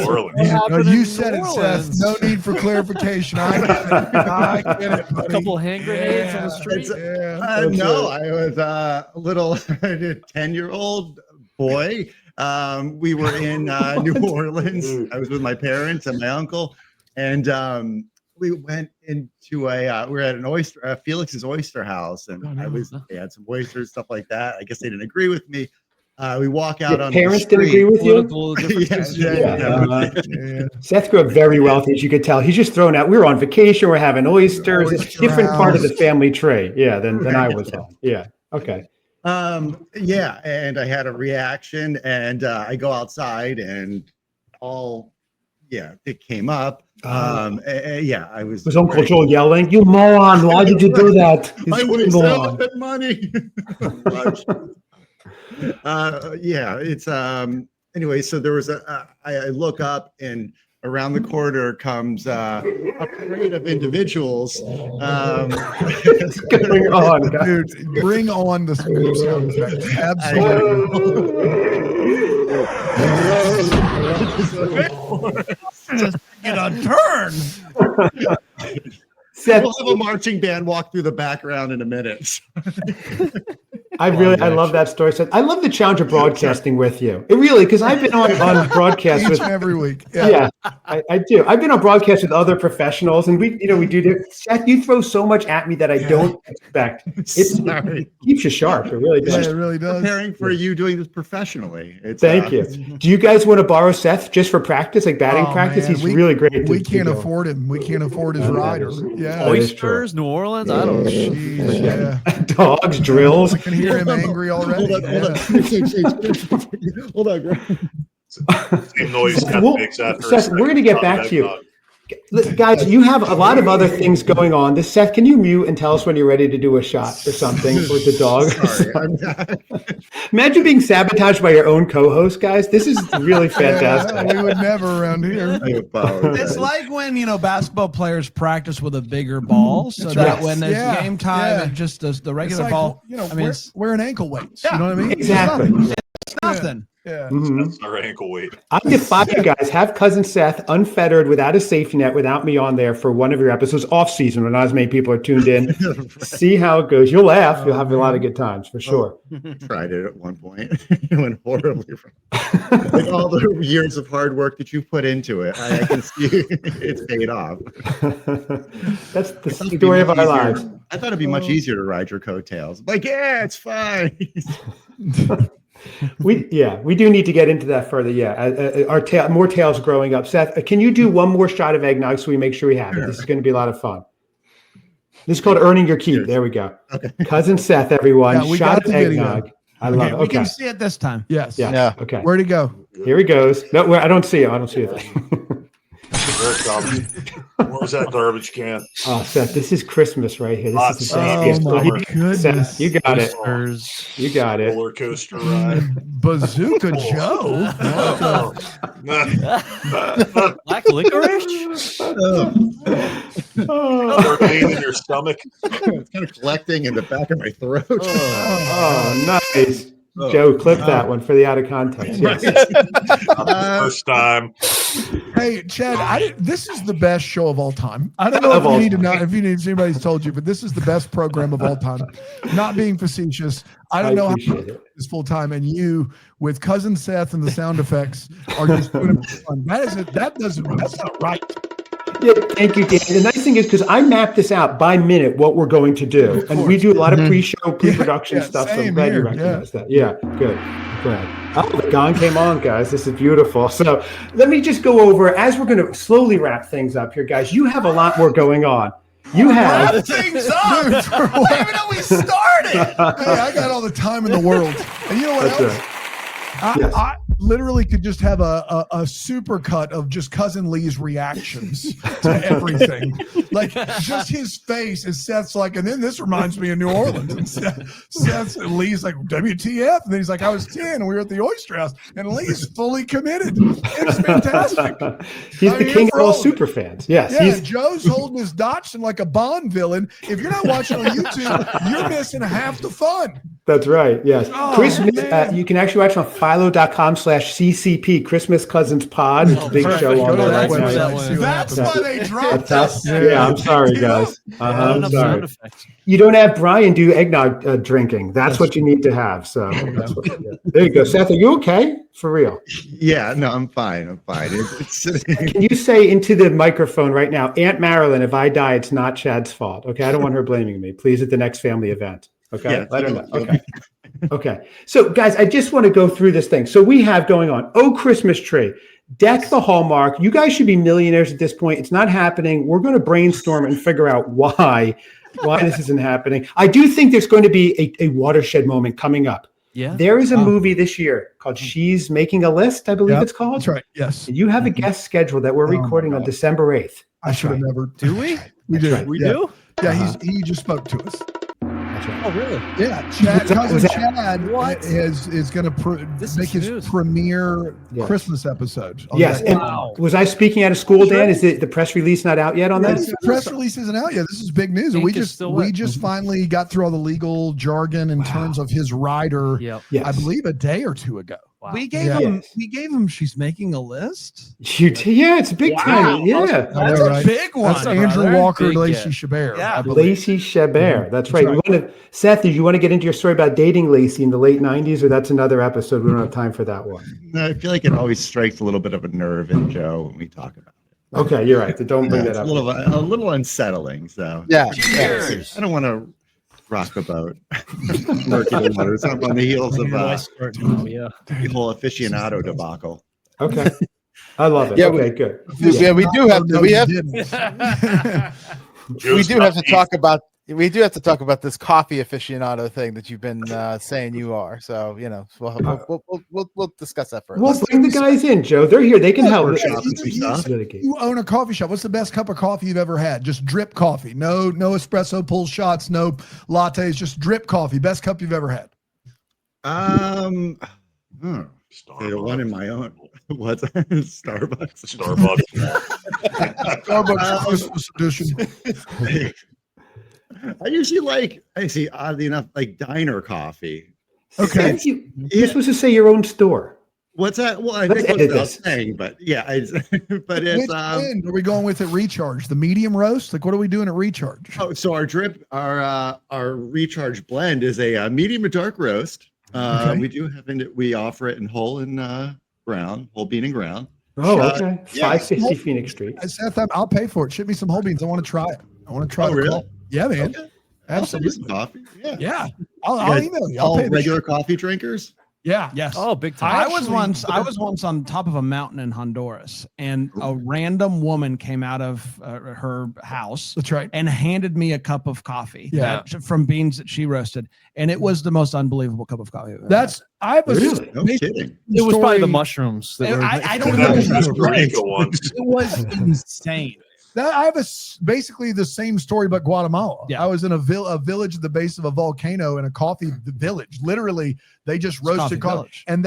Orleans? Orleans. No, you said it, Seth. No need for clarification. I get it. A buddy. couple hand grenades on the street. Yeah. No, I was a little 10-year-old boy. We were in New Orleans. I was with my parents and my uncle, and we went into we were at an oyster, Felix's Oyster House, and they had some oysters, stuff like that. I guess they didn't agree with me. We walk out Your on parents the didn't street. agree with you? Political differences. Yeah. Seth grew up very wealthy, as you could tell. He's just thrown out. We were on vacation. We're having oysters. It's a different part of the family tree. Yeah, than I was on. Yeah. Okay. Yeah, and I had a reaction, and I go outside, and it came up. Yeah, I was. Was Uncle Joel yelling, "You moron! Why did you do that? I would You moron." that money. Yeah, it's anyway. So there was I look up, and around the corner comes a parade of individuals. What's going on, guys? Dude, bring on the scream sound effects. Absolutely. Just get a turn. Seth, We'll have a marching band walk through the background in a minute. I love that story. Seth. I love the challenge of broadcasting with you. It really, because I've been on broadcast with every week. I do. I've been on broadcast with other professionals, and we do this. Seth, you throw so much at me that I don't expect. It keeps you sharp. It really does. Yeah, it really does. Preparing for you doing this professionally. Thank you. Do you guys want to borrow Seth just for practice, like batting practice? Man. He's really great. We can't afford him. We can't afford his rider. Yeah. Oysters, New Orleans. I don't know. Dogs, drills. I can hear him angry already. Hold on. Same noise Seth, we're going to get back to you. Guys, you have a lot of other things going on. Seth, can you mute and tell us when you're ready to do a shot or something with the dog? Sorry. Imagine being sabotaged by your own co-host, guys. This is really fantastic. We would never around here. It's like when basketball players practice with a bigger ball, so that when it's game time, it just does the regular ball. Wearing ankle weights. You know what I mean? Exactly. It's nothing. Yeah. That's our ankle weight. I defy you guys. Have cousin Seth unfettered without a safety net, without me on there for one of your episodes off season when not as many people are tuned in. See how it goes. You'll laugh. You'll have a lot of good times for sure. Tried it at one point. It went horribly wrong. Like all the years of hard work that you put into it, I can see it's paid off. That's the story of our lives. I thought it'd be much easier to ride your coattails. Like, yeah, it's fine. We do need to get into that further. More tales growing up. Seth, can you do one more shot of eggnog so we make sure we have it? This is going to be a lot of fun. This is called earning your keep. There we go. Okay. Cousin Seth, everyone. Shot of eggnog. I love it. Okay. We can see it this time. Yes. Yeah. Okay. Where'd he go? Here he goes. No, I don't see it. I don't see it. What was that garbage can? Oh, Seth, this is Christmas right here. This is the oh my goodness! Seth, you got it. You got it. Roller coaster ride. Bazooka Joe. Black licorice. Pain in your stomach. It's kind of collecting in the back of my throat. Oh, nice. Joe, clip that one for the out of context. Yes. First time. Hey, Chad, this is the best show of all time. I don't know if anybody's told you, but this is the best program of all time. Not being facetious, I don't know how it is full time, and you with cousin Seth and the sound effects are just doing it for fun. That's not right. Yeah, thank you, Dan. The nice thing is because I mapped this out by minute what we're going to do, and we do a lot of pre-show, pre-production stuff. So I'm glad you recognize that. Yeah, good. Oh, the gong came on, guys. This is beautiful. So let me just go over as we're going to slowly wrap things up here, guys. You have a lot more going on. You have wrap things up. I didn't even know we started. Hey, I got all the time in the world, and you know what else? Right. I literally could just have a super cut of just cousin Lee's reactions to everything. Like just his face as Seth's like, and then this reminds me of New Orleans. And Seth's and Lee's like, WTF? And then he's like, I was 10 and we were at the Oyster House. And Lee's fully committed. It's fantastic. He's the king of all super fans. Yes. Yeah, Joe's holding his Dachshund like a Bond villain. If you're not watching on YouTube, you're missing half the fun. That's right. Yes. Oh, Christmas, you can actually watch on philo.com/CCP Christmas Cousins Pod. It's a big show on there right now. That's why they dropped us. Yeah, I'm sorry, guys. I'm sorry. You don't have Brian do eggnog drinking. That's what you need to have. So there you go. Seth, are you okay? For real? Yeah, no, I'm fine. Can you say into the microphone right now, Aunt Marilyn, if I die, it's not Chad's fault. Okay. I don't want her blaming me. Please at the next family event. Okay. Yeah, Let her know. Okay. Okay. So guys, I just want to go through this thing. So we have going on, Oh Christmas Tree, Deck the Hallmark. You guys should be millionaires at this point. It's not happening. We're going to brainstorm and figure out why this isn't happening. I do think there's going to be a watershed moment coming up. Yeah. There is a movie this year called She's Making a List, I believe it's called. That's right. Yes. You have a guest scheduled that we're recording on December 8th. I should have never. Do we? We do. Right. We do? Yeah, he just spoke to us. That's right. Oh, really? Yeah, Chad Chad What? is going to make his premiere Christmas episode. Yes. And was I speaking out of school, Dan? Is the press release not out yet on that? The press release isn't out yet. This is big news. And we just finally got through all the legal jargon in terms of his rider, Yes. I believe a day or two ago. Wow. We gave him. She's making a list. Yeah, it's a big time. Yeah, That's a big one. That's Andrew Walker, Big Lacey get. Chabert. Yeah. I believe. Lacey Chabert. That's right. right. Seth, did you want to get into your story about dating Lacey in the late '90s, or that's another episode? We don't have time for that one. No, I feel like it always strikes a little bit of a nerve in Joe when we talk about it. Okay, you're right. Don't bring It's that up. a little unsettling. So Yeah. Cheers. I don't want to rock the boat. Murky the waters. I'm on the heels of the whole aficionado debacle. Okay, I love it. Yeah, okay, good. Yeah, we do have to. We have Joe's to not talk about. We do have to talk about this coffee aficionado thing that you've been saying you are. So we'll discuss that further. Well, bring the guys in, Joe. They're here. They can help. You own a coffee shop. What's the best cup of coffee you've ever had? Just drip coffee. No espresso pull shots. No lattes. Just drip coffee. Best cup you've ever had. The one in my own. What's Starbucks? Starbucks Christmas edition. I usually oddly enough, like diner coffee. Okay. You're supposed to say your own store. What's that? Well, I Let's think edit what I this. was saying, but yeah, it's Which blend are we going with at Recharge? The medium roast? Like, what are we doing at Recharge? so our recharge blend is a medium to dark roast. Okay. We do have we offer it in whole and brown, whole bean and ground. Oh, okay. yeah. 560 Phoenix Street. Seth, I'll pay for it. Ship me some whole beans. I want to try it. I want to try Oh, the really? coffee. Yeah, man. Okay. I'll send you some Absolutely. coffee. Yeah. Yeah. I'll email you. I'll All pay the regular coffee drinkers. Yeah. Yes. Oh, big time. I was once on top of a mountain in Honduras, and a random woman came out of her house That's right. and handed me a cup of coffee Yeah. from beans that she roasted, and it was the most unbelievable cup of coffee. I've ever That's I have a Really? No kidding. It was probably the story- mushrooms. That had. were, I don't That know. was It Costa Rica once. was insane. I have basically the same story, but Guatemala. Yeah. I was in a village at the base of a volcano in a coffee village. Literally, they just roasted coffee coffee, village. and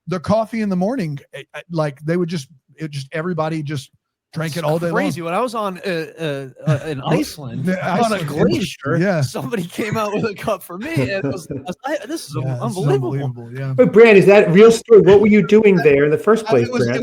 the coffee in the morning, like they would everybody just drank it all day crazy. long. When I was on in Iceland The on a Iceland- glacier, Yeah. somebody came out with a cup for me, and this is Yeah, this is unbelievable. Yeah. But Bran, is that real story? What were you doing there in the first place, Bran?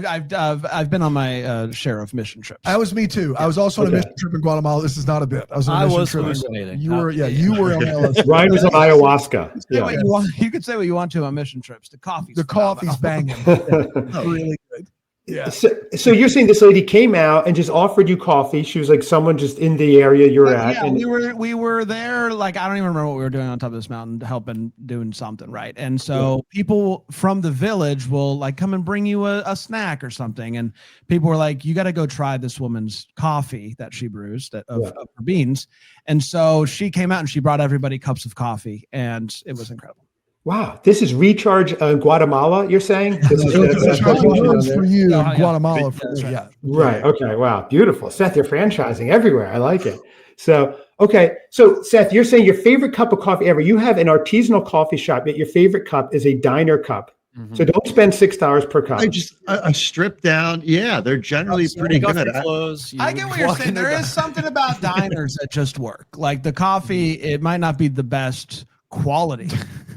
I've been on my share of mission trips. That was me too. I was also on a Okay. mission trip in Guatemala. This is not a bit. I was on a mission trip. hallucinating. You were, you were on LSD. Ryan was on ayahuasca. Say what Yeah. you want. You could say what you want to on mission trips. The coffee's The coffee's phenomenal. banging. Really good. Yeah. So you're saying this lady came out and just offered you coffee. She was like someone just in the area you're at. Yeah, and we were there. Like, I don't even remember what we were doing on top of this mountain, helping doing something, right? And so people from the village will like come and bring you a snack or something, and people were like, "You got to go try this woman's coffee that she brews of her beans." And so she came out and she brought everybody cups of coffee, and it was incredible. Wow, this is Recharge Guatemala, you're saying? This is, That's what you're doing for there? you, Yeah. Guatemala. That's right. Yeah. Right. Okay. Wow. Beautiful. Seth, you're franchising everywhere. I like it. So, okay. So, Seth, you're saying your favorite cup of coffee ever. You have an artisanal coffee shop, yet your favorite cup is a diner cup. Mm-hmm. So don't spend $6 per cup. I just a stripped down. Yeah, they're generally pretty good. I get what you're saying. There is something about diners that just work. Like the coffee, it might not be the best quality,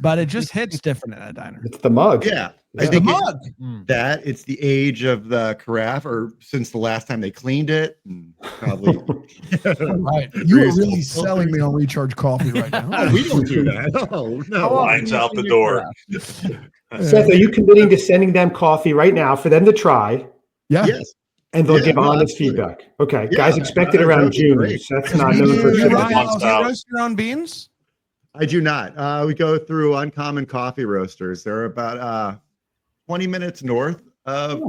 but it just hits different at a diner. It's the mug. Yeah, I Yeah. think The it's mug. that it's the age of the carafe, or since the last time they cleaned it, and probably. Right. You are really selling me on Recharge coffee right now. Oh, we don't do that. Oh no, Lines out the door. Seth, are you committing to sending them coffee right now for them to try, Yeah. Yes. and they'll Yeah, give no, honest absolutely. feedback? Okay, Yeah, guys, expect it that around would be June. great. Seth's not known for Yeah, shipping right. months Do you out. roast your own beans? I do not. We go through Uncommon Coffee Roasters. They're about 20 minutes north of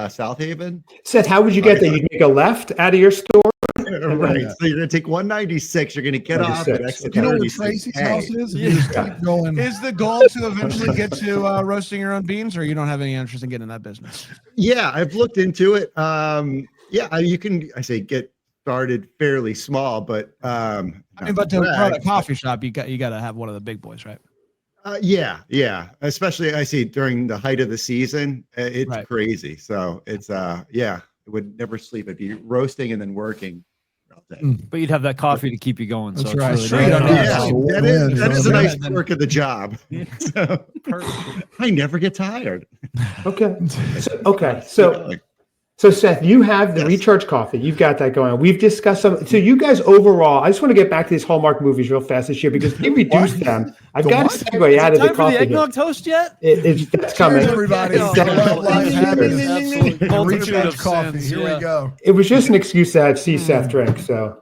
South Haven. Seth, how would you get there? You'd make a left out of your store? Right. So you're going to take 196. You're going to get off at 96. exit You know where 36. Tracy's Hey. house is? You just keep going. Is the goal to eventually get to roasting your own beans, or you don't have any interest in getting in that business? Yeah, I've looked into it. You can, get started fairly small, but I mean, but to run a coffee shop, you got to have one of the big boys, right? yeah. Especially I see during the height of the season, it's Right. crazy. So it's it would never sleep. It'd be roasting and then working. birthday. But you'd have that coffee to keep you going. That's so right. it's Sure, really you don't need Yeah, that. that is a nice perk of the job. So, I never get tired. Okay. So Seth, you have the recharge coffee. You've got that going on. We've discussed some. So you guys overall, I just want to get back to these Hallmark movies real fast this year because they reduced them. I've got to segue out of the time for coffee. the eggnog toast yet? That's coming. Cheers, everybody. Recharge coffee. Here we go. It was just an excuse to see Seth drink. So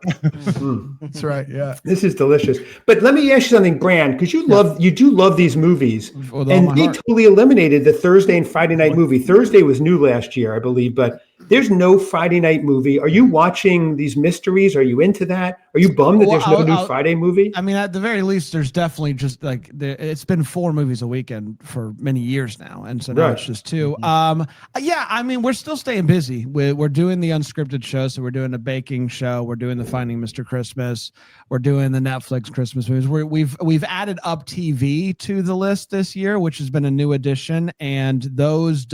That's right. Yeah. this is delicious. But let me ask you something, Bran, because you do love these movies, and they totally eliminated the Thursday and Friday night movie. Thursday was new last year, I believe, but there's no Friday night movie. Are you watching these mysteries? Are you into that? Are you bummed that there's no new Friday movie? I mean, at the very least, there's definitely just like it's been 4 movies a weekend for many years now, and so now it's just 2. Yeah, I mean, we're still staying busy. We're doing the unscripted show, so we're doing a baking show, we're doing the Finding Mr. Christmas, we're doing the Netflix Christmas movies. We've added Up TV to the list this year, which has been a new addition, and those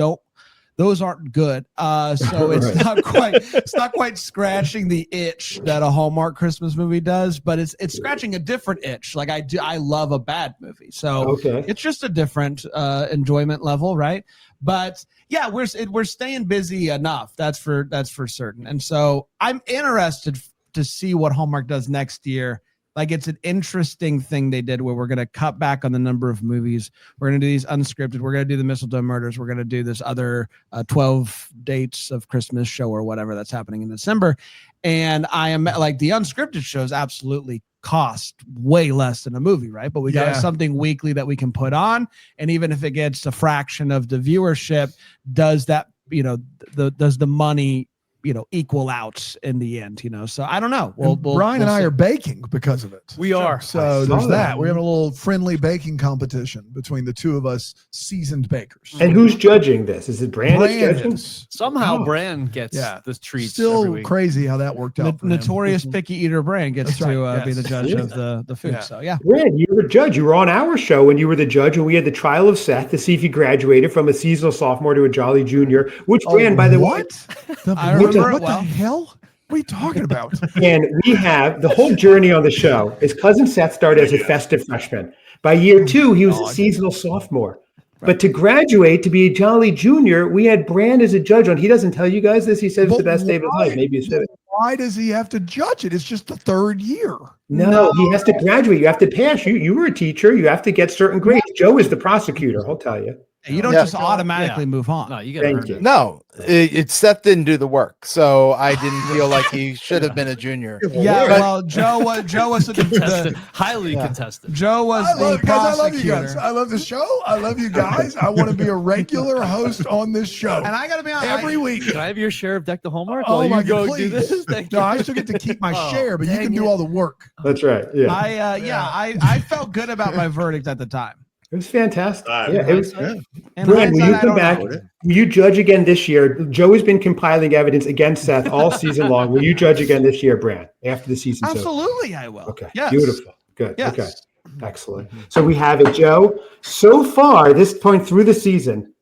aren't good. So it's not quite scratching the itch that a Hallmark Christmas movie does, but it's scratching a different itch. Like I love a bad movie. So it's just a different enjoyment level, right? But yeah, we're staying busy enough. That's for certain. And so I'm interested to see what Hallmark does next year. Like it's an interesting thing they did where we're going to cut back on the number of movies. We're going to do these unscripted. We're going to do the Mistletoe Murders. We're going to do this other 12 dates of Christmas show or whatever that's happening in December. And I am like the unscripted shows absolutely cost way less than a movie, right? But we got something weekly that we can put on. And even if it gets a fraction of the viewership, does that, does the money equal out in the end, so I don't know. Brian and I are baking because of it. We are. So there's that. We have a little friendly baking competition between the two of us seasoned bakers. And who's judging this? Is it Bran that's judging? Somehow Bran gets this treat. Still crazy how that worked out. Notorious picky eater Bran gets to be the judge of the food. So Bran, you were a judge. You were on our show when you were the judge, and we had the trial of Seth to see if he graduated from a seasonal sophomore to a jolly junior, which Bran, by the way. What the hell? What are you talking about? And we have the whole journey on the show is cousin Seth started as a festive freshman. By year 2, he was a seasonal sophomore. But to graduate, to be a jolly junior, we had Bran as a judge on. He doesn't tell you guys this. He says it's the best day of his life. Maybe you said it. Why does he have to judge it? It's just the 3rd year. No, he has to graduate. You have to pass. You were a teacher. You have to get certain grades. Joe is the prosecutor. I'll tell you. You don't just automatically move on. No, you got to. No, Seth didn't do the work, so I didn't feel like he should have been a junior. Yeah, well, Joe was highly contested. Joe was the prosecutor. I love you guys. I love the show. I love you guys. I want to be a regular host on this show. And I got to be honest, every week. Can I have your share of Deck the Hallmark? Oh my God, please. do this? No, I still get to keep my share, but you can do all the work. That's right. Yeah. I felt good about my verdict at the time. It was fantastic. Yeah, it was. And Bran, will you come back? Will you judge again this year? Joe has been compiling evidence against Seth all season long. Will you judge again this year, Bran, after the season's over? Absolutely, I will. Okay. Yes. Beautiful. Good. Yes. Okay. Excellent. So we have it, Joe. So far, this point through the season,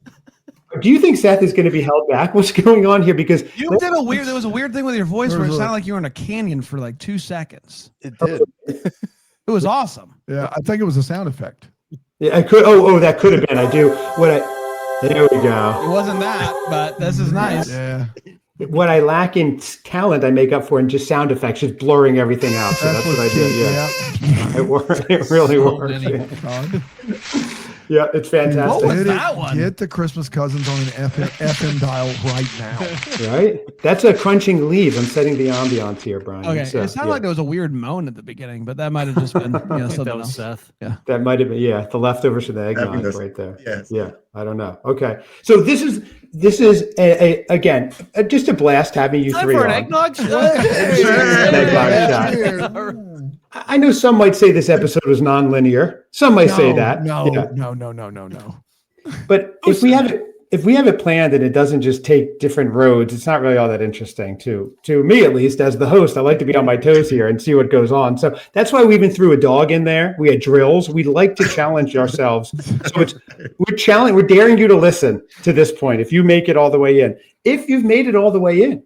do you think Seth is going to be held back? What's going on here? Because there was a weird thing with your voice where it sounded like you were in a canyon for like 2 seconds. It did. It was awesome. Yeah, I think it was a sound effect. Yeah, I could. Oh, that could have been. I do. There we go. It wasn't that, but this is nice. Yeah. What I lack in talent, I make up for in just sound effects, just blurring everything out. So that's what I did. Yeah. It worked. It really worked. Yeah, it's fantastic. What was that one? Get the Christmas Cousins on an FM dial right now. Right? That's a crunching leaves. I'm setting the ambiance here, Brian. Okay, So, it sounded like there was a weird moan at the beginning, but that might have just been something That was else. Seth. Yeah, that might have been the leftovers of the eggnog Happiness. right there. Yes. Yeah, I don't know. Okay, so this is again just a blast having you Time three for an on. eggnog Eggnog shot. I know some might say this episode was non-linear. Some might say that. No. But if we have it planned and it doesn't just take different roads, it's not really all that interesting to me, at least as the host. I like to be on my toes here and see what goes on. So that's why we even threw a dog in there. We had drills. We like to challenge ourselves. So we're daring you to listen to this point. If you make it all the way in, if you've made it all the way in,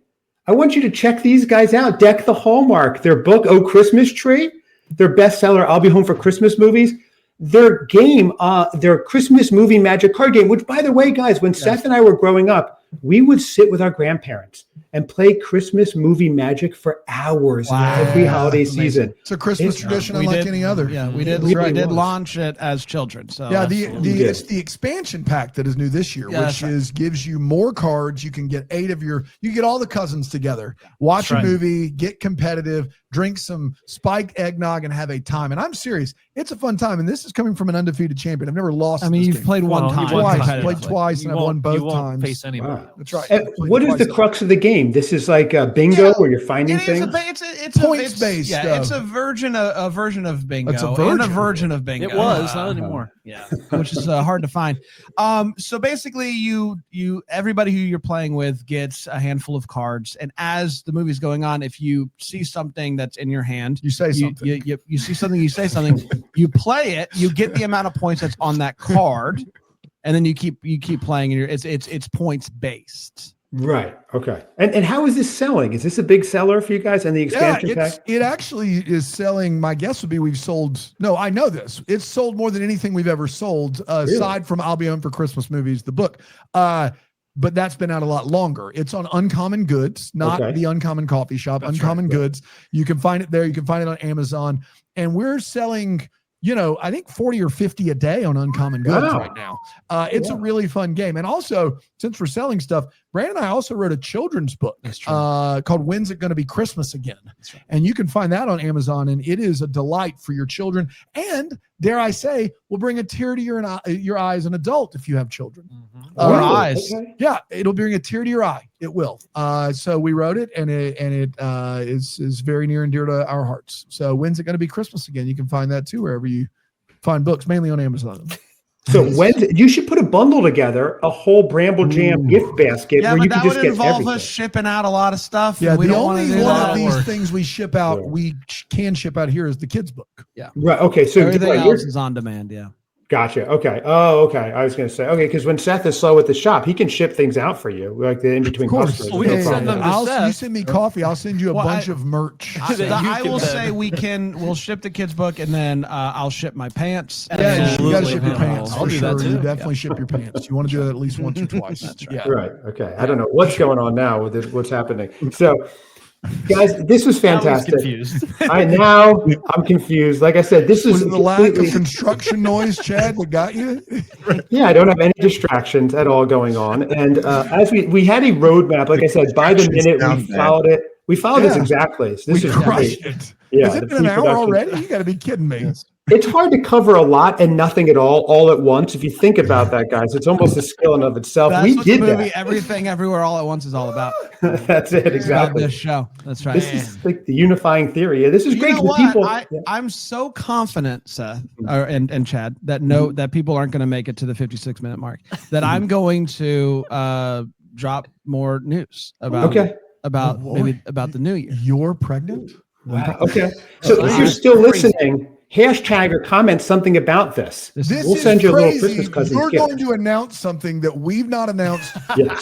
I want you to check these guys out. Deck the Hallmark, their book, Oh Christmas Tree, their bestseller, I'll Be Home for Christmas Movies, their game, their Christmas movie magic card game, which, by the way, guys, when Seth and I were growing up, we would sit with our grandparents and play Christmas movie magic for hours every holiday season. It's a Christmas tradition unlike any other. Yeah, we did. It We did was. launch it as children. So Yeah, it's the expansion pack that is new this year, Yeah, which gives you more cards. You can get you get all the cousins together, watch a movie, get competitive, drink some spiked eggnog, and have a time. And I'm serious, it's a fun time. And this is coming from an undefeated champion. I've never lost. I mean, you've played one time. Played twice, and I've won both times. Face anybody. Wow. That's right. And what is the crux of the game? This is like a bingo where you're finding things? It's Points-based, Yeah, it's a version of bingo. It's a and a version. version of bingo. It was, not anymore. Yeah, which is hard to find. So basically, everybody who you're playing with gets a handful of cards, and as the movie's going on, if you see something that's in your hand, You say something. You see something, you say something, you play it, you get the amount of points that's on that card, and then you keep playing, and it's points based. Right. Okay. And how is this selling? Is this a big seller for you guys and the expansion pack? It actually is selling. My guess would be I know this. It's sold more than anything we've ever sold, aside from I'll Be Home for Christmas Movies, the book. But that's been out a lot longer. It's on Uncommon Goods, not the Uncommon Coffee Shop. That's Uncommon Goods. You can find it there. You can find it on Amazon. And we're selling, I think 40 or 50 a day on Uncommon Goods right now. It's a really fun game. And also, since we're selling stuff, Bran and I also wrote a children's book called When's It Gonna Be Christmas Again? And you can find that on Amazon, and it is a delight for your children. And dare I say, will bring a tear to your eye as an adult if you have children. Or eyes. Okay. Yeah, it'll bring a tear to your eye. It will. So we wrote it, and it is very near and dear to our hearts. So When's It Gonna Be Christmas Again? You can find that too wherever you find books, mainly on Amazon. So you should put a bundle together, a whole Bramble Jam gift basket Yeah, where but you that can just would get involve everything. us shipping out a lot of stuff. Yeah, we the don't wanna only do one that. of these things we ship out, we can ship out here is the kids' book. Right. Okay. So Everything else is on demand. Yeah. Gotcha. Okay. Oh, okay. I was going to say, because when Seth is slow at the shop, he can ship things out for you, like the in-between customers. We can send them to Seth. You send me coffee, I'll send you a bunch of merch. I will say we'll ship the kids' book, and then I'll ship my pants. Yeah, you got to Absolutely. ship your pants I'll for do that sure. You too. definitely ship your pants. You want to do that at least once or twice. That's right. Yeah. Right. Okay. I don't know what's going on now with this, what's happening. So, guys, this was fantastic. I'm confused. Like I said, this Was is it the lack of construction noise, Chad, that got you? Yeah, I don't have any distractions at all going on. And as we had a roadmap, like I said, by the minute we followed it. We followed this exactly. So this We is crushed great. it. Yeah, Has the it been an hour pre-production. already? You got to be kidding me. It's hard to cover a lot and nothing at all at once. If you think about that, guys, it's almost a skill in of itself. That's We what did the movie that. Everything Everywhere All at Once is all about. That's it, About exactly. this show. That's right. This is like the unifying theory. Yeah, this is You great. know The what? people, I'm so confident, Seth, and Chad, that that people aren't going to make it to the 56-minute mark. That I'm going to drop more news about maybe about the new year. You're pregnant? Wow. Okay. So if you're still listening, hashtag or comment something about this. This We'll is send you a little crazy. Christmas Cousins You're gift. going to announce something that we've not announced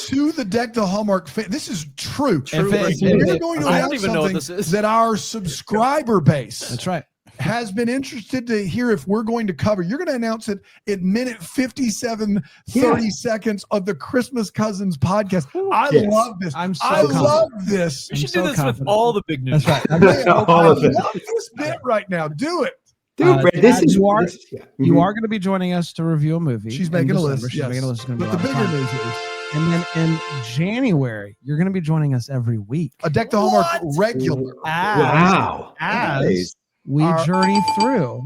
to the Deck the Hallmark fan. This is true. We're We're going to I don't announce even know what this something is. that our subscriber base That's right. has been interested to hear if we're going to cover. You're going to announce it at minute 57, 30 seconds of the Christmas Cousins podcast. I love this. I'm so I confident. love this. We should so do this confident. with all the big news. That's right. All of I it. love this bit right now. Do it. Dude, Brad, this Chad, is you are this- yeah. you Mhm. are going to be joining us to review a movie. She's in making a December. list. She's Yes. making a list. It's gonna be But a the lot of bigger fun. news is And then in January, you're going to be joining us every week a Deck the Hallmark regular. Wow. as we Our- journey through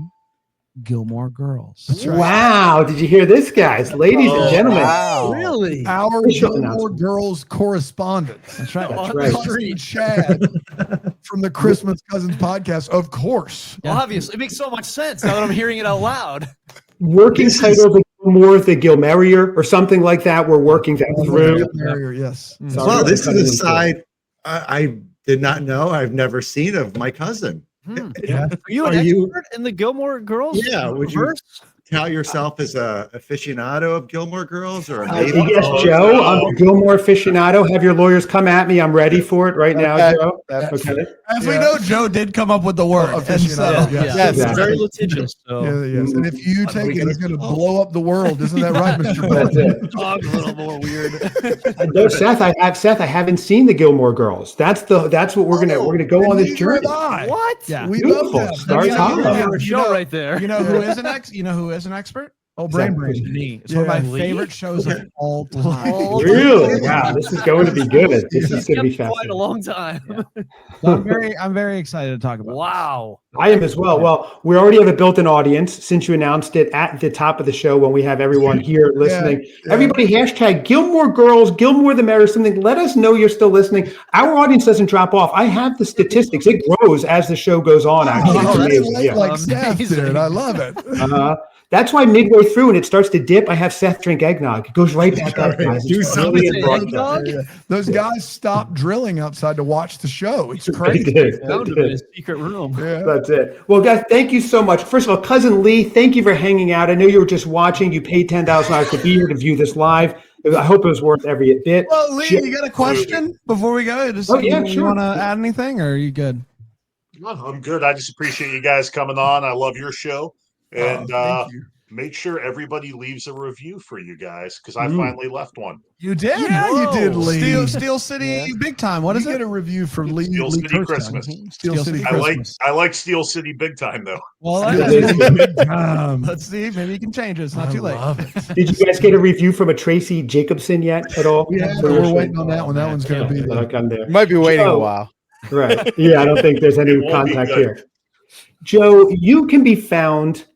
Gilmore Girls. That's right. Wow. Did you hear this, guys? Ladies and gentlemen. Really? Our Official Gilmore announcement. Girls correspondents. That's right. That's right. Cousin Chad from the Christmas Cousins podcast, of course. Well, obviously, it makes so much sense now that I'm hearing it out loud. Working title, the Gilmore, the Gilmerier, or something like that. We're working that through. Barrier, yes. Sorry, Well, this coming in is a cool. side I did not know. I've never seen of my cousin. Yeah. Are you an expert in the Gilmore Girls? Yeah, would you verse? tout yourself as a aficionado of Gilmore Girls or a yes, Joe, I'm a Gilmore aficionado. Have your lawyers come at me. I'm ready for it right now, Joe. Okay. As we know, Joe did come up with the word. Aficionado. Yes, exactly. very litigious. So. Yes. And if you take it, he's going to blow up the world. Isn't that right, Mr. That's Bran? it. Dog's a little more weird. No, Seth, I haven't seen the Gilmore Girls. That's what we're gonna go on this journey. What? Yeah. We Beautiful. love that. Start time. Show right there. You know who is an expert? Oh, Bran. It's one of my favorite shows of all time. Really? Wow, this is going to be good. This is going to be Quite a fascinating. long time. So I'm very excited to talk about. Wow. I am as well. Well, we already have a built-in audience since you announced it at the top of the show when we have everyone here listening. Everybody hashtag Gilmore Girls, Gilmore the Mayor, something. Let us know you're still listening. Our audience doesn't drop off. I have the statistics. It grows as the show goes on, actually. It's amazing. Yeah. Like Seth did. I love it. That's why midway through when it starts to dip, I have Seth drink eggnog. It goes right back up, guys. Do It's something. really Eggnog? Those guys stopped drilling outside to watch the show. It's They crazy. did. They Found him in did. his secret room. Yeah. That's it. Well, guys, thank you so much. First of all, Cousin Lee, thank you for hanging out. I know you were just watching. You paid $10,000 to be here to view this live. I hope it was worth every bit. Well, Lee, you got a question before we go? Oh, yeah, You sure. want to add anything, or are you good? No, I'm good. I just appreciate you guys coming on. I love your show. And Thank you. make sure everybody leaves a review for you guys because I finally left one. You did? Yeah, you did, Lee. Steel City Big Time. What is You it? get a review from Lee. Steel Lee City Kirkstone. Christmas. Steel City I Christmas. like Steel City big time though. Well, Time. let's see. Maybe you can change it. It's not too late. Did you guys get a review from a Tracy Jacobson yet at all? Yeah, we're waiting on that one. That one's going to be Yeah, there. I'm there. You might be waiting Joe. a while. Right. Yeah, I don't think there's any It won't be contact good. here. Joe, you can be found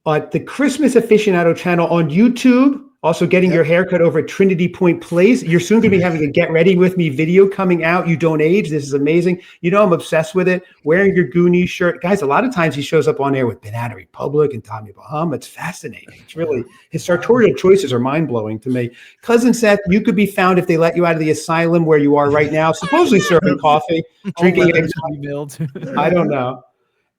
at the Christmas Aficionado channel on YouTube. Also getting your haircut over at Trinity Point Place. You're soon going to be having a Get Ready With Me video coming out. You don't age. This is amazing. You know I'm obsessed with it. Wearing your Goonies shirt. Guys, a lot of times he shows up on air with Banana Republic and Tommy Bahama. It's fascinating. It's really, his sartorial choices are mind-blowing to me. Cousin Seth, you could be found if they let you out of the asylum where you are right now, supposedly serving coffee, drinking eggs. I don't know.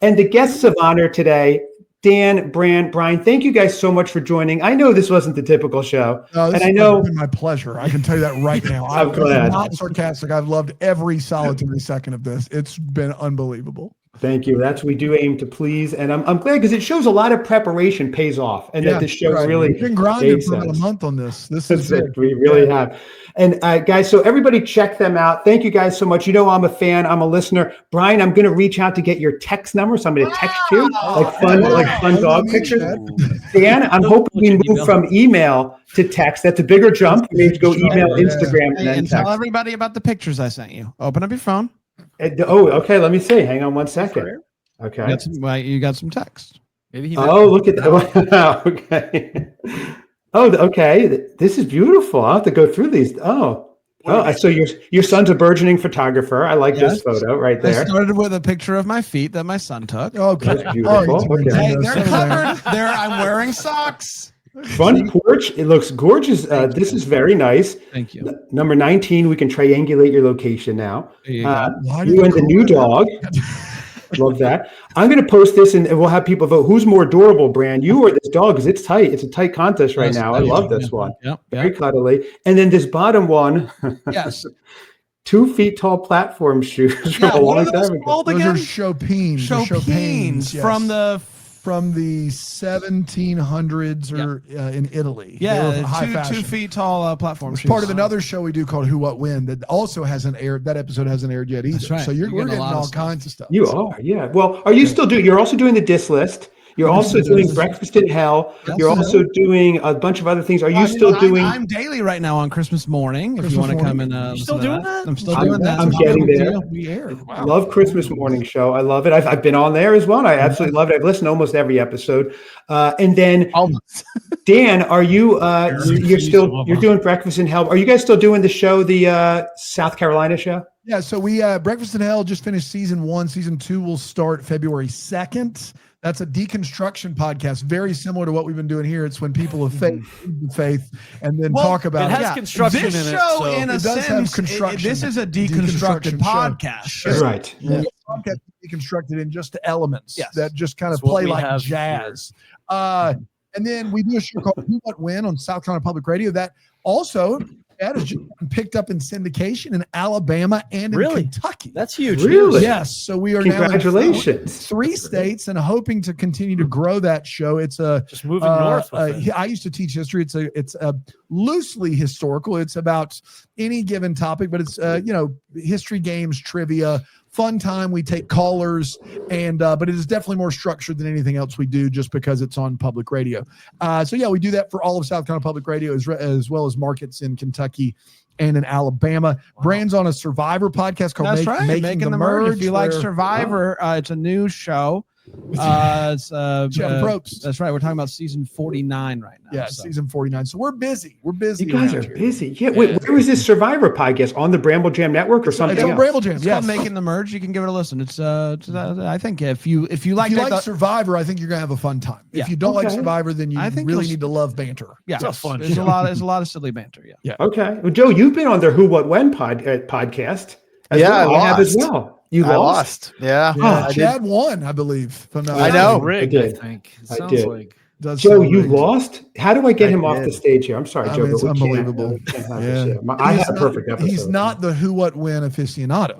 And the guests of honor today, Dan, Bran, Brian, thank you guys so much for joining. I know this wasn't the typical show. No, this and I has know been my pleasure. I can tell you that right now. I'm glad. Not sarcastic. I've loved every solitary second of this. It's been unbelievable. Thank you. We do aim to please. And I'm glad because it shows a lot of preparation pays off and that this show really We've been grinding made for about a sense. month on this. This is That's it. it. We really have. And guys, so everybody check them out. Thank you guys so much. You know, I'm a fan. I'm a listener. Brian, I'm going to reach out to get your text number. So I'm going to text you like fun dog pictures. Dan, I'm hoping we move from email to text. That's a bigger jump. We need to go email, Instagram, and then And tell text. everybody about the pictures I sent you. Open up your phone. Okay. Let me see. Hang on one second. Okay. You got some text. Maybe he Oh, look at that. Wow. Okay. Oh, okay. This is beautiful. I'll have to go through these. So your son's a burgeoning photographer. I like this photo right I there. started with a picture of my feet that my son took. Okay. That's beautiful. Okay. Hey, they're covered. I'm wearing socks. Front porch. It looks gorgeous. This is very nice. Thank you. Number 19. We can triangulate your location now. There you go. Why do You and the new dog. Love that. I'm going to post this and we'll have people vote. Who's more adorable, Bran? You or this dog? Because it's tight. It's a tight contest right now. I love this one. Yep. Very cuddly. And then this bottom one. Yes. 2 feet tall platform shoes from a what long are those time ago. called Those again? are Chopins. The Chopins yes. from the from the 1700s or in Italy. They were high two fashion. 2 feet tall platform It's shoes. part of another show we do called Who What When that also hasn't aired. That episode hasn't aired yet either. That's right. So You're we're getting a getting lot of all stuff. kinds of stuff. You are, yeah. Well, are you still doing? You're also doing the diss list. You're also doing Breakfast in Hell. You're also doing a bunch of other things. Are you still doing? I'm daily right now on Christmas morning. If you want to come and You still doing that? I'm still doing that. I'm getting there. We aired. Wow. Love Christmas morning show. I love it. I've been on there as well. I absolutely love it. I've listened to almost every episode. And then Dan, are you? You're doing Breakfast in Hell. Are you guys still doing the show, the South Carolina show? Yeah, so we Breakfast in Hell just finished season 1. Season 2 will start February 2nd. That's a deconstruction podcast, very similar to what we've been doing here. It's when people have faith and then talk about it has construction this in it. show, So in a it does have sense, construction. this is a Deconstruction deconstructed podcast. show. Right. Yeah. Podcast deconstructed in just elements Yes. that just kind of That's what play we like have jazz. And then we do a show called Who What When on South Carolina Public Radio that also that is just picked up in syndication in Alabama and in Kentucky. That's huge. Really? Yes. So we are Congratulations. now in 3 states and hoping to continue to grow that show. It's just moving north. I used to teach history. It's a loosely historical. It's about any given topic, but it's history, games, trivia, fun time. We take callers, and but it is definitely more structured than anything else we do, just because it's on public radio. So yeah, we do that for all of South Carolina Public Radio as well as markets in Kentucky and in Alabama. Wow. Bran's on a Survivor podcast called Making the Merge. If you like Survivor, it's a new show. It's Probst. That's right. We're talking about season 49 right now. Yeah, season 49. So we're busy. We're busy. You guys are busy. Yeah. Wait, where is this Survivor podcast? On the Bramble Jam Network or something? It's on Bramble Jam. It's called Making the Merge. You can give it a listen. It's I think if you like Survivor, I think you're gonna have a fun time. Yeah. If you don't like Survivor, then you really need to love banter. Yeah, it's fun. There's a lot of silly banter. Yeah. Okay. Well, Joe, you've been on their Who What When podcast. I have as well. You lost? Yeah. Chad won, I believe. I know. Rigged, I think. I did. Like Joe, you lost? How do I get him off the stage here? I'm sorry, Joe. It's unbelievable. I had a perfect episode. He's not the Who What When aficionado.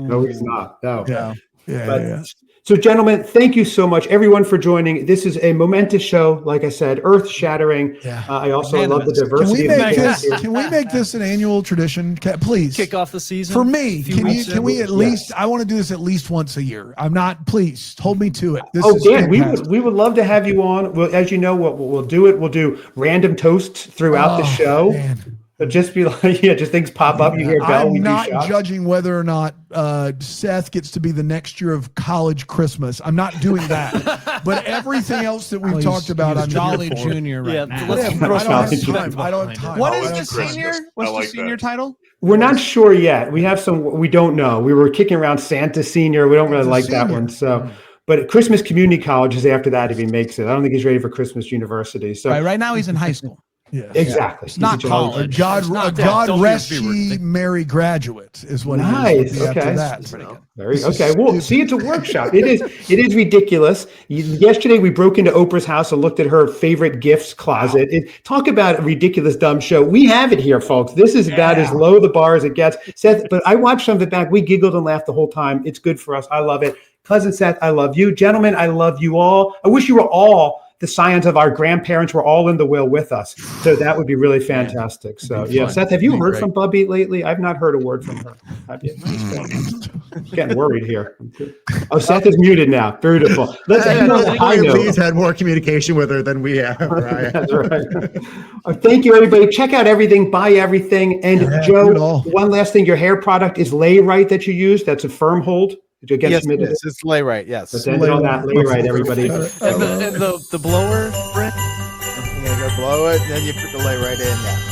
No, he's not. No. Yeah. So, gentlemen, thank you so much, everyone, for joining. This is a momentous show, like I said, earth-shattering. Yeah. I also love the diversity. Can we make this an annual tradition? Please kick off the season for me. Can we at least? I want to do this at least once a year. I'm not. Please hold me to it. Dan, we would love to have you on. Well, as you know, we'll do it. We'll do random toasts throughout the show. Man. But just be like, just things pop up. You hear bell. I'm not judging whether or not Seth gets to be the next year of college Christmas. I'm not doing that. But everything else that we've talked about, I'm Jolly Junior right now. I don't have time. What is the senior? What's the senior title? We're not sure yet. We have some. We don't know. We were kicking around Santa Senior. We don't really like that one. So. But Christmas Community College is after that if he makes it. I don't think he's ready for Christmas University. So right now he's in high school. Yeah, exactly. It's not college. God rest ye merry graduate is what nice. Okay. After that. Pretty good. Okay. Well, see, it's a workshop. It is ridiculous. Yesterday we broke into Oprah's house and looked at her favorite gifts closet. Talk about a ridiculous, dumb show. We have it here, folks. This is about as low the bar as it gets. Seth, but I watched some of it back. We giggled and laughed the whole time. It's good for us. I love it. Cousin Seth, I love you. Gentlemen, I love you all. I wish you were all the scions of our grandparents were all in the will with us. So that would be really fantastic. So Seth, have you heard from Bubby lately? I've not heard a word from her. Getting worried here. Oh, Seth is muted now. Beautiful. Let's end on a high note. Lee's had more communication with her than we have. Right? That's right. Thank you, everybody. Check out everything, buy everything. And Joe, one last thing, your hair product is Lay Right that you use. That's a firm hold. Yes, it's Lay Right. Yes. Let's end on that. Lay Right, everybody. And the blower, Brent? You gotta go blow it, then you put the Lay Right in. Yeah.